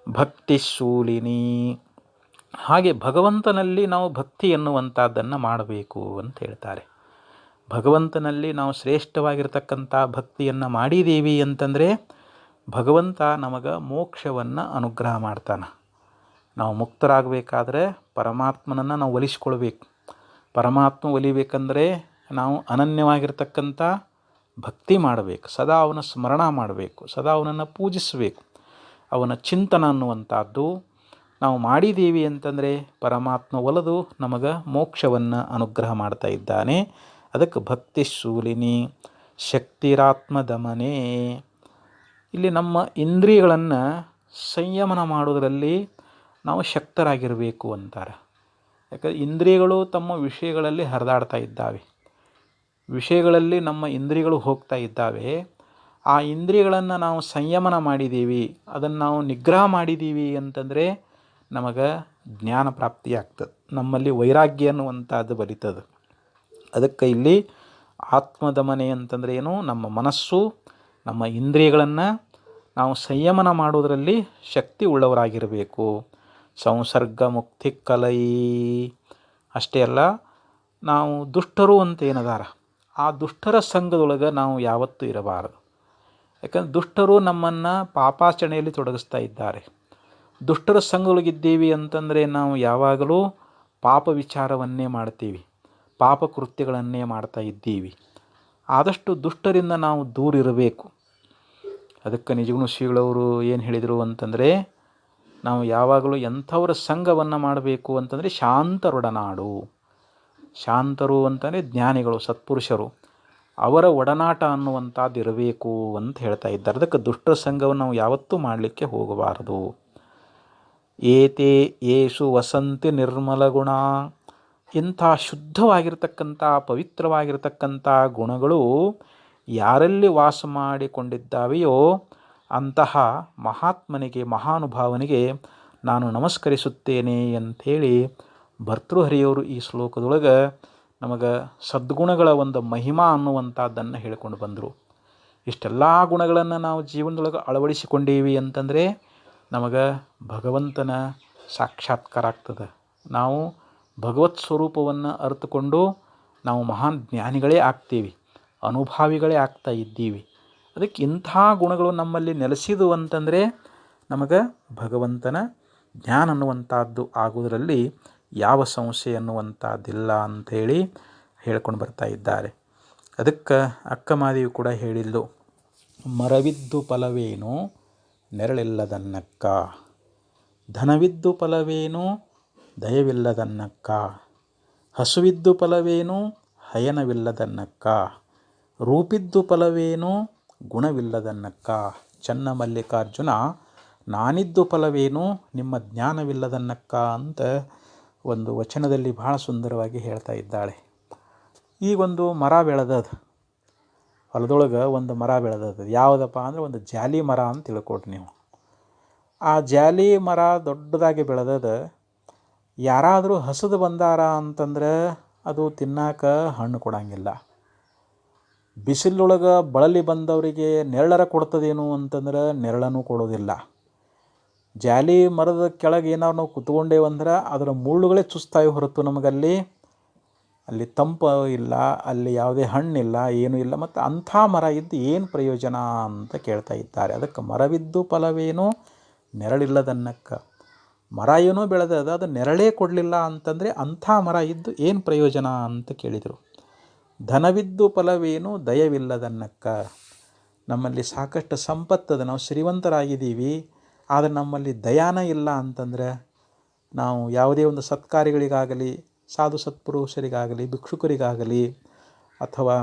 ಭಕ್ತಿ ಶೂಲಿನಿ. ಹಾಗೆ ಭಗವಂತನಲ್ಲಿ ನಾವು ಭಕ್ತಿ ಎನ್ನುವಂಥದ್ದನ್ನು ಮಾಡಬೇಕು ಅಂತ ಹೇಳ್ತಾರೆ. ಭಗವಂತನಲ್ಲಿ ನಾವು ಶ್ರೇಷ್ಠವಾಗಿರ್ತಕ್ಕಂಥ ಭಕ್ತಿಯನ್ನು ಮಾಡಿದ್ದೀವಿ ಅಂತಂದರೆ ಭಗವಂತ ನಮಗೆ ಮೋಕ್ಷವನ್ನು ಅನುಗ್ರಹ ಮಾಡ್ತಾನೆ. ನಾವು ಮುಕ್ತರಾಗಬೇಕಾದ್ರೆ ಪರಮಾತ್ಮನನ್ನು ನಾವು ಒಲಿಸ್ಕೊಳ್ಬೇಕು. ಪರಮಾತ್ಮ ಒಲಿಬೇಕಂದ್ರೆ ನಾವು ಅನನ್ಯವಾಗಿರ್ತಕ್ಕಂಥ ಭಕ್ತಿ ಮಾಡಬೇಕು, ಸದಾ ಅವನ ಸ್ಮರಣ ಮಾಡಬೇಕು, ಸದಾ ಅವನನ್ನು ಪೂಜಿಸಬೇಕು. ಅವನ ಚಿಂತನ ಅನ್ನುವಂಥದ್ದು ನಾವು ಮಾಡಿದ್ದೀವಿ ಅಂತಂದರೆ ಪರಮಾತ್ಮ ಒಲಿದು ನಮಗೆ ಮೋಕ್ಷವನ್ನು ಅನುಗ್ರಹ ಮಾಡ್ತಾ ಇದ್ದಾನೆ. ಅದಕ್ಕೆ ಭಕ್ತಿ ಶೂಲಿನಿ. ಶಕ್ತಿರಾತ್ಮ ದಮನೆ. ಇಲ್ಲಿ ನಮ್ಮ ಇಂದ್ರಿಯಗಳನ್ನು ಸಂಯಮನ ಮಾಡೋದರಲ್ಲಿ ನಾವು ಶಕ್ತರಾಗಿರಬೇಕು ಅಂತಾರೆ. ಯಾಕಂದರೆ ಇಂದ್ರಿಯಗಳು ತಮ್ಮ ವಿಷಯಗಳಲ್ಲಿ ಹರಿದಾಡ್ತಾ ಇದ್ದಾವೆ, ವಿಷಯಗಳಲ್ಲಿ ನಮ್ಮ ಇಂದ್ರಿಯಗಳು ಹೋಗ್ತಾ ಇದ್ದಾವೆ. ಆ ಇಂದ್ರಿಯಗಳನ್ನು ನಾವು ಸಂಯಮನ ಮಾಡಿದ್ದೀವಿ, ಅದನ್ನು ನಾವು ನಿಗ್ರಹ ಮಾಡಿದ್ದೀವಿ ಅಂತಂದರೆ ನಮಗೆ ಜ್ಞಾನ ಪ್ರಾಪ್ತಿಯಾಗ್ತದೆ, ನಮ್ಮಲ್ಲಿ ವೈರಾಗ್ಯ ಅನ್ನುವಂಥದ್ದು ಬಲಿತದೆ. ಅದಕ್ಕೆ ಇಲ್ಲಿ ಆತ್ಮದಮನೆ ಅಂತಂದರೆ ಏನು? ನಮ್ಮ ಮನಸ್ಸು, ನಮ್ಮ ಇಂದ್ರಿಯಗಳನ್ನು ನಾವು ಸಂಯಮನ ಮಾಡೋದರಲ್ಲಿ ಶಕ್ತಿ ಉಳ್ಳವರಾಗಿರಬೇಕು. ಸಂಸರ್ಗ ಮುಕ್ತಿ ಕಲೈ. ಅಷ್ಟೇ ಅಲ್ಲ, ನಾವು ದುಷ್ಟರು ಅಂತ ಏನದಾರ, ಆ ದುಷ್ಟರ ಸಂಘದೊಳಗೆ ನಾವು ಯಾವತ್ತೂ ಇರಬಾರದು. ಯಾಕಂದ್ರೆ ದುಷ್ಟರು ನಮ್ಮನ್ನು ಪಾಪಾಚರಣೆಯಲ್ಲಿ ತೊಡಗಿಸ್ತಾ ಇದ್ದಾರೆ. ದುಷ್ಟರ ಸಂಘದೊಳಗಿದ್ದೀವಿ ಅಂತಂದರೆ ನಾವು ಯಾವಾಗಲೂ ಪಾಪ ವಿಚಾರವನ್ನೇ ಮಾಡ್ತೀವಿ, ಪಾಪ ಕೃತ್ಯಗಳನ್ನೇ ಮಾಡ್ತಾ ಇದ್ದೀವಿ. ಆದಷ್ಟು ದುಷ್ಟರಿಂದ ನಾವು ದೂರ ಇರಬೇಕು. ಅದಕ್ಕೆ ನಿಜಗುಣ ಶ್ರೀಗಳವರು ಏನು ಹೇಳಿದರು ಅಂತಂದರೆ, ನಾವು ಯಾವಾಗಲೂ ಎಂಥವರ ಸಂಘವನ್ನು ಮಾಡಬೇಕು ಅಂತಂದರೆ ಶಾಂತರೊಡನಾಡು. ಶಾಂತರು ಅಂತಂದರೆ ಜ್ಞಾನಿಗಳು, ಸತ್ಪುರುಷರು, ಅವರ ಒಡನಾಟ ಅನ್ನುವಂಥದ್ದು ಇರಬೇಕು ಅಂತ ಹೇಳ್ತಾ ಇದ್ದಾರೆ. ಅದಕ್ಕೆ ದುಷ್ಟರ ಸಂಘವನ್ನು ನಾವು ಯಾವತ್ತೂ ಮಾಡಲಿಕ್ಕೆ ಹೋಗಬಾರದು. ಏತೇ ಯೇಷು ವಸಂತಿ ನಿರ್ಮಲ ಗುಣ. ಇಂಥ ಶುದ್ಧವಾಗಿರ್ತಕ್ಕಂಥ ಪವಿತ್ರವಾಗಿರ್ತಕ್ಕಂಥ ಗುಣಗಳು ಯಾರಲ್ಲಿ ವಾಸ ಮಾಡಿಕೊಂಡಿದ್ದಾವೆಯೋ ಅಂತಹ ಮಹಾತ್ಮನಿಗೆ, ಮಹಾನುಭಾವನಿಗೆ ನಾನು ನಮಸ್ಕರಿಸುತ್ತೇನೆ ಅಂಥೇಳಿ ಭರ್ತೃಹರಿಯವರು ಈ ಶ್ಲೋಕದೊಳಗೆ ನಮಗೆ ಸದ್ಗುಣಗಳ ಒಂದು ಮಹಿಮಾ ಅನ್ನುವಂಥದ್ದನ್ನು ಹೇಳ್ಕೊಂಡು ಬಂದರು. ಇಷ್ಟೆಲ್ಲ ಗುಣಗಳನ್ನು ನಾವು ಜೀವನದೊಳಗೆ ಅಳವಡಿಸಿಕೊಂಡೀವಿ ಅಂತಂದರೆ ನಮಗೆ ಭಗವಂತನ ಸಾಕ್ಷಾತ್ಕಾರ ಆಗ್ತದೆ. ನಾವು ಭಗವತ್ ಸ್ವರೂಪವನ್ನು ಅರಿತುಕೊಂಡು ನಾವು ಮಹಾನ್ ಜ್ಞಾನಿಗಳೇ ಆಗ್ತೀವಿ, ಅನುಭಾವಿಗಳೇ ಆಗ್ತಾ ಇದ್ದೀವಿ. ಅದಕ್ಕೆ ಇಂಥ ಗುಣಗಳು ನಮ್ಮಲ್ಲಿ ನೆಲೆಸಿದು ಅಂತಂದರೆ ನಮಗೆ ಭಗವಂತನ ಜ್ಞಾನ ಅನ್ನುವಂಥದ್ದು ಆಗುವುದರಲ್ಲಿ ಯಾವ ಸಂಶಯ ಅನ್ನುವಂಥದ್ದಿಲ್ಲ ಅಂಥೇಳಿ ಹೇಳ್ಕೊಂಡು ಬರ್ತಾ ಇದ್ದಾರೆ. ಅದಕ್ಕೆ ಅಕ್ಕಮಾದೇವಿ ಕೂಡ ಹೇಳಿದ್ಲು, ಮರವಿದ್ದು ಫಲವೇನು ನೆರಳಿಲ್ಲದನ್ನಕ್ಕ, ಧನವಿದ್ದು ಫಲವೇನು ದಯವಿಲ್ಲದನ್ನಕ್ಕ, ಹಸುವಿದ್ದು ಫಲವೇನು ಹಯನವಿಲ್ಲದನ್ನಕ್ಕ, ರೂಪಿದ್ದು ಫಲವೇನು ಗುಣವಿಲ್ಲದನ್ನಕ್ಕ, ಚನ್ನ ಮಲ್ಲಿಕಾರ್ಜುನ ನಾನಿದ್ದು ಫಲವೇನು ನಿಮ್ಮ ಜ್ಞಾನವಿಲ್ಲದನ್ನಕ್ಕ ಅಂತ ಒಂದು ವಚನದಲ್ಲಿ ಬಹಳ ಸುಂದರವಾಗಿ ಹೇಳ್ತಾ ಇದ್ದಾಳೆ. ಈಗೊಂದು ಮರ ಬೆಳೆದದ, ಹೊಲದೊಳಗೆ ಒಂದು ಮರ ಬೆಳೆದದ. ಯಾವುದಪ್ಪ ಅಂದರೆ ಒಂದು ಜಾಲಿ ಮರ ಅಂತ ತಿಳ್ಕೊಡ್ರಿ ನೀವು. ಆ ಜಾಲಿ ಮರ ದೊಡ್ಡದಾಗಿ ಬೆಳೆದದ. ಯಾರಾದರೂ ಹಸಿದು ಬಂದಾರ ಅಂತಂದ್ರೆ ಅದು ತಿನ್ನಾಕ ಹಣ್ಣು ಕೊಡಂಗಿಲ್ಲ. ಬಿಸಿಲೊಳಗೆ ಬಳಲಿ ಬಂದವರಿಗೆ ನೆರಳರ ಕೊಡ್ತದೇನು ಅಂತಂದ್ರೆ ನೆರಳನ್ನು ಕೊಡೋದಿಲ್ಲ. ಜಾಲಿ ಮರದ ಕೆಳಗೆ ಏನಾದ್ರು ನಾವು ಕುತ್ಕೊಂಡೇವಂದ್ರೆ ಅದರ ಮುಳ್ಳುಗಳೇ ಚುಸ್ತಾಯಿ ಹೊರತು ನಮಗಲ್ಲಿ ತಂಪು ಇಲ್ಲ, ಅಲ್ಲಿ ಯಾವುದೇ ಹಣ್ಣಿಲ್ಲ, ಏನೂ ಇಲ್ಲ. ಮತ್ತು ಅಂಥ ಮರ ಇದ್ದು ಏನು ಪ್ರಯೋಜನ ಅಂತ ಕೇಳ್ತಾ ಇದ್ದಾರೆ. ಅದಕ್ಕೆ ಮರವಿದ್ದು ಫಲವೇನು ನೆರಳಿಲ್ಲದನ್ನಕ್ಕ, ಮರ ಏನೋ ಬೆಳೆದದ ಅದು ನೆರಳೇ ಕೊಡಲಿಲ್ಲ ಅಂತಂದರೆ ಅಂಥ ಮರ ಇದ್ದು ಏನು ಪ್ರಯೋಜನ ಅಂತ ಕೇಳಿದರು. ಧನವಿದ್ದು ಫಲವೇನು ದಯವಿಲ್ಲದನ್ನಕ್ಕ, ನಮ್ಮಲ್ಲಿ ಸಾಕಷ್ಟು ಸಂಪತ್ತದ, ನಾವು ಶ್ರೀಮಂತರಾಗಿದ್ದೀವಿ, ಆದರೆ ನಮ್ಮಲ್ಲಿ ದಯಾನ ಇಲ್ಲ ಅಂತಂದರೆ ನಾವು ಯಾವುದೇ ಒಂದು ಸತ್ಕಾರ್ಯಗಳಿಗಾಗಲಿ, ಸಾಧು ಸತ್ಪುರುಷರಿಗಾಗಲಿ, ಭಿಕ್ಷುಕರಿಗಾಗಲಿ, ಅಥವಾ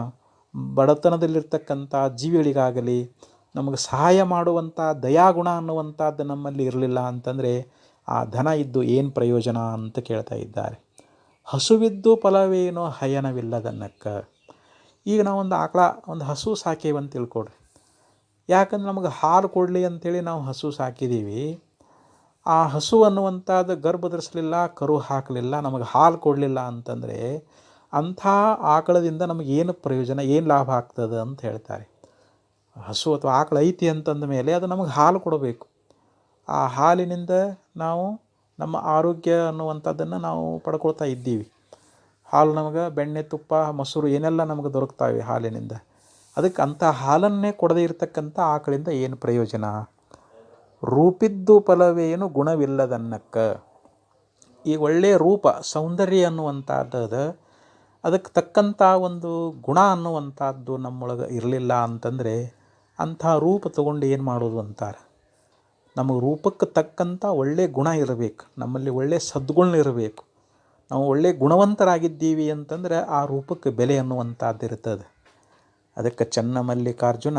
ಬಡತನದಲ್ಲಿರ್ತಕ್ಕಂಥ ಜೀವಿಗಳಿಗಾಗಲಿ ನಮಗೆ ಸಹಾಯ ಮಾಡುವಂಥ ದಯಾಗುಣ ಅನ್ನುವಂಥದ್ದು ನಮ್ಮಲ್ಲಿ ಇರಲಿಲ್ಲ ಅಂತಂದರೆ ಆ ಧನ ಇದ್ದು ಏನು ಪ್ರಯೋಜನ ಅಂತ ಕೇಳ್ತಾ ಇದ್ದಾರೆ. ಹಸುವಿದ್ದು ಫಲವೇನೋ ಹಯನವಿಲ್ಲದನ್ನಕ್ಕ, ಈಗ ನಾವು ಒಂದು ಹಸು ಸಾಕೇವಿ ಅಂತ ತಿಳ್ಕೊಡ್ರಿ. ಯಾಕಂದ್ರೆ ನಮಗೆ ಹಾಲು ಕೊಡಲಿ ಅಂಥೇಳಿ ನಾವು ಹಸು ಸಾಕಿದ್ದೀವಿ. ಆ ಹಸು ಅನ್ನುವಂಥದ್ದು ಗರ್ಭ ಧರಿಸಲಿಲ್ಲ, ಕರು ಹಾಕಲಿಲ್ಲ, ನಮಗೆ ಹಾಲು ಕೊಡಲಿಲ್ಲ ಅಂತಂದರೆ ಅಂಥ ಆಕಳದಿಂದ ನಮಗೆ ಏನು ಪ್ರಯೋಜನ, ಏನು ಲಾಭ ಆಗ್ತದೆ ಅಂತ ಹೇಳ್ತಾರೆ. ಹಸು ಅಥವಾ ಆಕಳ ಐತಿ ಅಂತಂದ ಮೇಲೆ ಅದು ನಮಗೆ ಹಾಲು ಕೊಡಬೇಕು. ಆ ಹಾಲಿನಿಂದ ನಾವು ನಮ್ಮ ಆರೋಗ್ಯ ಅನ್ನುವಂಥದ್ದನ್ನು ನಾವು ಪಡ್ಕೊಳ್ತಾ ಇದ್ದೀವಿ. ಹಾಲು ನಮಗೆ ಬೆಣ್ಣೆ, ತುಪ್ಪ, ಮೊಸರು ಏನೆಲ್ಲ ನಮಗೆ ದೊರಕ್ತಾವೆ ಹಾಲಿನಿಂದ. ಅದಕ್ಕೆ ಅಂಥ ಹಾಲನ್ನೇ ಕೊಡದೇ ಇರತಕ್ಕಂಥ ಆಕಳಿಂದ ಏನು ಪ್ರಯೋಜನ? ರೂಪಿದ್ದು ಫಲವೇನು ಗುಣವಿಲ್ಲದನ್ನಕ್ಕ, ಈ ಒಳ್ಳೆಯ ರೂಪ ಸೌಂದರ್ಯ ಅನ್ನುವಂಥದ್ದು ಅದಕ್ಕೆ ತಕ್ಕಂಥ ಒಂದು ಗುಣ ಅನ್ನುವಂಥದ್ದು ನಮ್ಮೊಳಗೆ ಇರಲಿಲ್ಲ ಅಂತಂದರೆ ಅಂಥ ರೂಪ ತಗೊಂಡು ಏನು ಮಾಡೋದು ಅಂತಾರೆ. ನಮಗೆ ರೂಪಕ್ಕೆ ತಕ್ಕಂಥ ಒಳ್ಳೆಯ ಗುಣ ಇರಬೇಕು, ನಮ್ಮಲ್ಲಿ ಒಳ್ಳೆಯ ಸದ್ಗುಣ ಇರಬೇಕು. ನಾವು ಒಳ್ಳೆಯ ಗುಣವಂತರಾಗಿದ್ದೀವಿ ಅಂತಂದರೆ ಆ ರೂಪಕ್ಕೆ ಬೆಲೆ ಅನ್ನುವಂಥದ್ದು ಇರ್ತದೆ. ಅದಕ್ಕೆ ಚನ್ನ ಮಲ್ಲಿಕಾರ್ಜುನ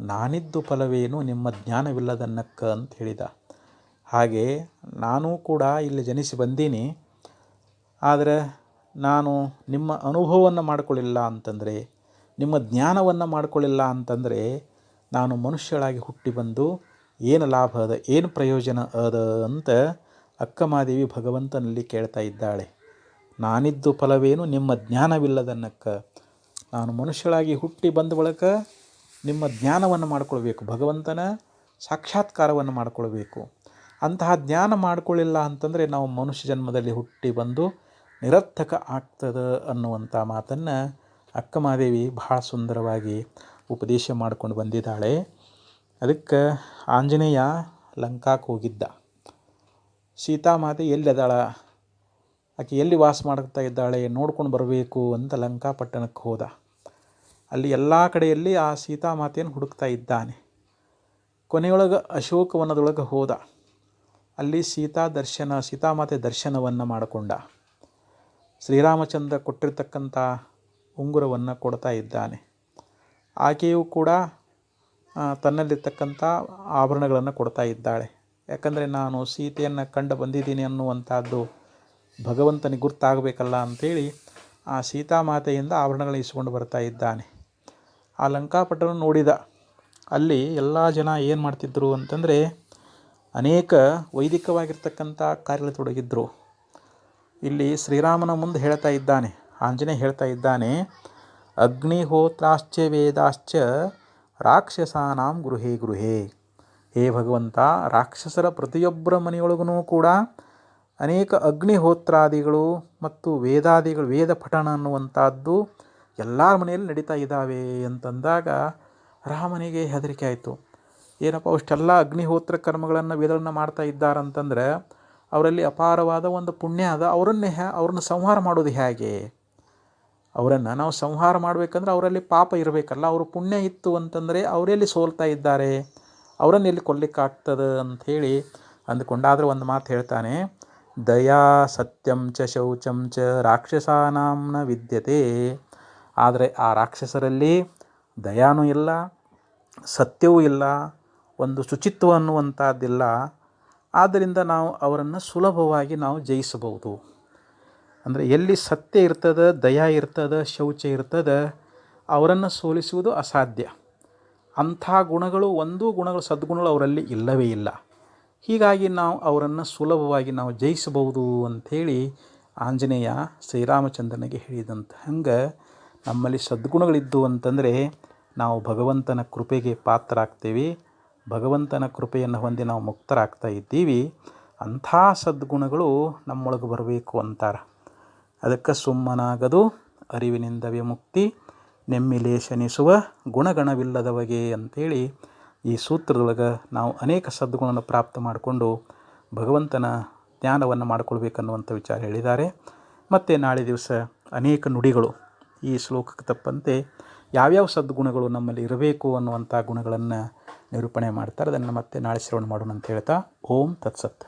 ನಾನಿದ್ದು ಫಲವೇನು ನಿಮ್ಮ ಜ್ಞಾನವಿಲ್ಲದನ್ನಕ್ಕ ಅಂತ ಹೇಳಿದ. ಹಾಗೆ ನಾನು ಕೂಡ ಇಲ್ಲಿ ಜನಿಸಿ ಬಂದೀನಿ, ಆದರೆ ನಾನು ನಿಮ್ಮ ಅನುಭವವನ್ನು ಮಾಡಿಕೊಳ್ಳಿಲ್ಲ ಅಂತಂದರೆ, ನಿಮ್ಮ ಜ್ಞಾನವನ್ನು ಮಾಡಿಕೊಳ್ಳಿಲ್ಲ ಅಂತಂದರೆ ನಾನು ಮನುಷ್ಯಳಾಗಿ ಹುಟ್ಟಿ ಬಂದು ಏನು ಲಾಭ ಅದ, ಏನು ಪ್ರಯೋಜನ ಅದ ಅಂತ ಅಕ್ಕಮಾದೇವಿ ಭಗವಂತನಲ್ಲಿ ಕೇಳ್ತಾ ಇದ್ದಾಳೆ. ನಾನಿದ್ದು ಫಲವೇನು ನಿಮ್ಮ ಜ್ಞಾನವಿಲ್ಲದನ್ನಕ್ಕ, ನಾನು ಮನುಷ್ಯಳಾಗಿ ಹುಟ್ಟಿ ಬಂದ ಬಳಿಕ ನಿಮ್ಮ ಜ್ಞಾನವನ್ನು ಮಾಡಿಕೊಳ್ಬೇಕು, ಭಗವಂತನ ಸಾಕ್ಷಾತ್ಕಾರವನ್ನು ಮಾಡಿಕೊಳ್ಬೇಕು. ಅಂತಹ ಜ್ಞಾನ ಮಾಡಿಕೊಳ್ಳಿಲ್ಲ ಅಂತಂದರೆ ನಾವು ಮನುಷ್ಯ ಜನ್ಮದಲ್ಲಿ ಹುಟ್ಟಿ ಬಂದು ನಿರರ್ಥಕ ಆಗ್ತದೆ ಅನ್ನುವಂಥ ಮಾತನ್ನು ಅಕ್ಕಮಾದೇವಿ ಬಹಳ ಸುಂದರವಾಗಿ ಉಪದೇಶ ಮಾಡಿಕೊಂಡು ಬಂದಿದ್ದಾಳೆ. ಅದಕ್ಕೆ ಆಂಜನೇಯ ಲಂಕಾಕ್ಕೆ ಹೋಗಿದ್ದ. ಸೀತಾಮಾತೆ ಎಲ್ಲಿದ್ದಾಳ, ಆಕೆ ಎಲ್ಲಿ ವಾಸ ಮಾಡ್ತಾ ಇದ್ದಾಳೆ ನೋಡ್ಕೊಂಡು ಬರಬೇಕು ಅಂತ ಲಂಕಾಪಟ್ಟಣಕ್ಕೆ ಹೋದ. ಅಲ್ಲಿ ಎಲ್ಲ ಕಡೆಯಲ್ಲಿ ಆ ಸೀತಾಮಾತೆಯನ್ನು ಹುಡುಕ್ತಾ ಇದ್ದಾನೆ. ಕೊನೆಯೊಳಗೆ ಅಶೋಕವನದೊಳಗೆ ಹೋದ. ಅಲ್ಲಿ ಸೀತಾಮಾತೆ ದರ್ಶನವನ್ನು ಮಾಡಿಕೊಂಡ. ಶ್ರೀರಾಮಚಂದ್ರ ಕೊಟ್ಟಿರ್ತಕ್ಕಂಥ ಉಂಗುರವನ್ನು ಕೊಡ್ತಾ ಇದ್ದಾನೆ. ಆಕೆಯೂ ಕೂಡ ತನ್ನಲ್ಲಿರ್ತಕ್ಕಂಥ ಆಭರಣಗಳನ್ನು ಕೊಡ್ತಾ ಇದ್ದಾಳೆ. ಯಾಕಂದರೆ ನಾನು ಸೀತೆಯನ್ನು ಕಂಡು ಬಂದಿದ್ದೀನಿ ಅನ್ನುವಂಥದ್ದು ಭಗವಂತನಿಗೆ ಗುರ್ತಾಗಬೇಕಲ್ಲ ಅಂಥೇಳಿ ಆ ಸೀತಾಮಾತೆಯಿಂದ ಆಭರಣಗಳನ್ನ ಇಸ್ಕೊಂಡು ಬರ್ತಾ ಇದ್ದಾನೆ. ಆ ಲಂಕಾಪಟ್ಟಣ ನೋಡಿದ. ಅಲ್ಲಿ ಎಲ್ಲ ಜನ ಏನು ಮಾಡ್ತಿದ್ರು ಅಂತಂದರೆ ಅನೇಕ ವೈದಿಕವಾಗಿರ್ತಕ್ಕಂಥ ಕಾರ್ಯಗಳು ತೊಡಗಿದ್ರು. ಇಲ್ಲಿ ಶ್ರೀರಾಮನ ಮುಂದೆ ಹೇಳ್ತಾ ಇದ್ದಾನೆ, ಆಂಜನೇಯ ಹೇಳ್ತಾ ಇದ್ದಾನೆ, ಅಗ್ನಿಹೋತ್ರಾಶ್ಚ ವೇದಾಶ್ಚ ರಾಕ್ಷಸಾನಾಂ ಗೃಹೇ ಗೃಹೇ. ಹೇ ಭಗವಂತ, ರಾಕ್ಷಸರ ಪ್ರತಿಯೊಬ್ಬರ ಮನೆಯೊಳಗೂ ಕೂಡ ಅನೇಕ ಅಗ್ನಿಹೋತ್ರಾದಿಗಳು ಮತ್ತು ವೇದ ಪಠಣ ಅನ್ನುವಂಥದ್ದು ಎಲ್ಲರ ಮನೆಯಲ್ಲಿ ನಡೀತಾ ಇದ್ದಾವೆ ಅಂತಂದಾಗ ರಾಮನಿಗೆ ಹೆದರಿಕೆ ಆಯಿತು. ಏನಪ್ಪ ಅಷ್ಟೆಲ್ಲ ಅಗ್ನಿಹೋತ್ರ ಕರ್ಮಗಳನ್ನು ವೇದಗಳನ್ನು ಮಾಡ್ತಾ ಇದ್ದಾರಂತಂದ್ರೆ ಅವರಲ್ಲಿ ಅಪಾರವಾದ ಒಂದು ಪುಣ್ಯ ಅದ. ಅವ್ರನ್ನ ಸಂಹಾರ ಮಾಡೋದು ಹೇಗೆ? ಅವರನ್ನು ನಾವು ಸಂಹಾರ ಮಾಡಬೇಕಂದ್ರೆ ಅವರಲ್ಲಿ ಪಾಪ ಇರಬೇಕಲ್ಲ. ಅವರು ಪುಣ್ಯ ಇತ್ತು ಅಂತಂದರೆ ಅವರೆಲ್ಲಿ ಸೋಲ್ತಾ ಇದ್ದಾರೆ, ಅವರನ್ನು ಎಲ್ಲಿ ಕೊಲ್ಲಿಕ್ಕಾಗ್ತದೆ ಅಂಥೇಳಿ ಅಂದ್ಕೊಂಡಾದ್ರೆ ಒಂದು ಮಾತು ಹೇಳ್ತಾನೆ, ದಯಾ ಸತ್ಯಂ ಚ ಶೌಚಂ ಚ ರಾಕ್ಷಸಾನಾಂನ ವಿದ್ಯತೆ. ಆದರೆ ಆ ರಾಕ್ಷಸರಲ್ಲಿ ದಯಾನೂ ಇಲ್ಲ, ಸತ್ಯವೂ ಇಲ್ಲ, ಒಂದು ಶುಚಿತ್ವ ಅನ್ನುವಂಥದ್ದಿಲ್ಲ. ಆದ್ದರಿಂದ ನಾವು ಅವರನ್ನು ಸುಲಭವಾಗಿ ನಾವು ಜಯಿಸಬಹುದು. ಅಂದರೆ ಎಲ್ಲಿ ಸತ್ಯ ಇರ್ತದೆ, ದಯಾ ಇರ್ತದೆ, ಶೌಚ ಇರ್ತದೆ, ಅವರನ್ನು ಸೋಲಿಸುವುದು ಅಸಾಧ್ಯ. ಅಂಥ ಗುಣಗಳು ಸದ್ಗುಣಗಳು ಅವರಲ್ಲಿ ಇಲ್ಲವೇ ಇಲ್ಲ. ಹೀಗಾಗಿ ನಾವು ಅವರನ್ನು ಸುಲಭವಾಗಿ ನಾವು ಜಯಿಸಬಹುದು ಅಂಥೇಳಿ ಆಂಜನೇಯ ಶ್ರೀರಾಮಚಂದ್ರನಿಗೆ ಹೇಳಿದಂಥ ಹಂಗೆ ನಮ್ಮಲ್ಲಿ ಸದ್ಗುಣಗಳಿದ್ದು ಅಂತಂದರೆ ನಾವು ಭಗವಂತನ ಕೃಪೆಗೆ ಪಾತ್ರರಾಗ್ತೇವೆ. ಭಗವಂತನ ಕೃಪೆಯನ್ನು ಹೊಂದಿ ನಾವು ಮುಕ್ತರಾಗ್ತಾ ಇದ್ದೀವಿ. ಅಂಥ ಸದ್ಗುಣಗಳು ನಮ್ಮೊಳಗೆ ಬರಬೇಕು ಅಂತಾರೆ. ಅದಕ್ಕೆ ಸುಮ್ಮನಾಗದು ಅರಿವಿನಿಂದ ವಿಮುಕ್ತಿ, ನೆಮ್ಮಿಲೇಶನಿಸುವ ಗುಣಗಣವಿಲ್ಲದವಗೆ ಅಂಥೇಳಿ ಈ ಸೂತ್ರದೊಳಗೆ ನಾವು ಅನೇಕ ಸದ್ಗುಣವನ್ನು ಪ್ರಾಪ್ತ ಮಾಡಿಕೊಂಡು ಭಗವಂತನ ಜ್ಞಾನವನ್ನು ಮಾಡಿಕೊಳ್ಬೇಕನ್ನುವಂಥ ವಿಚಾರ ಹೇಳಿದ್ದಾರೆ. ಮತ್ತು ನಾಳೆ ದಿವಸ ಅನೇಕ ನುಡಿಗಳು ಈ ಶ್ಲೋಕಕ್ಕೆ ತಪ್ಪಂತೆ ಯಾವ್ಯಾವ ಸದ್ಗುಣಗಳು ನಮ್ಮಲ್ಲಿ ಇರಬೇಕು ಅನ್ನುವಂಥ ಗುಣಗಳನ್ನು ನಿರೂಪಣೆ ಮಾಡ್ತಾರೆ. ಅದನ್ನು ಮತ್ತೆ ನಾಳೆ ಶ್ರವಣ ಮಾಡೋಣ ಅಂತ ಹೇಳ್ತಾ, ಓಂ ತತ್ಸತ್.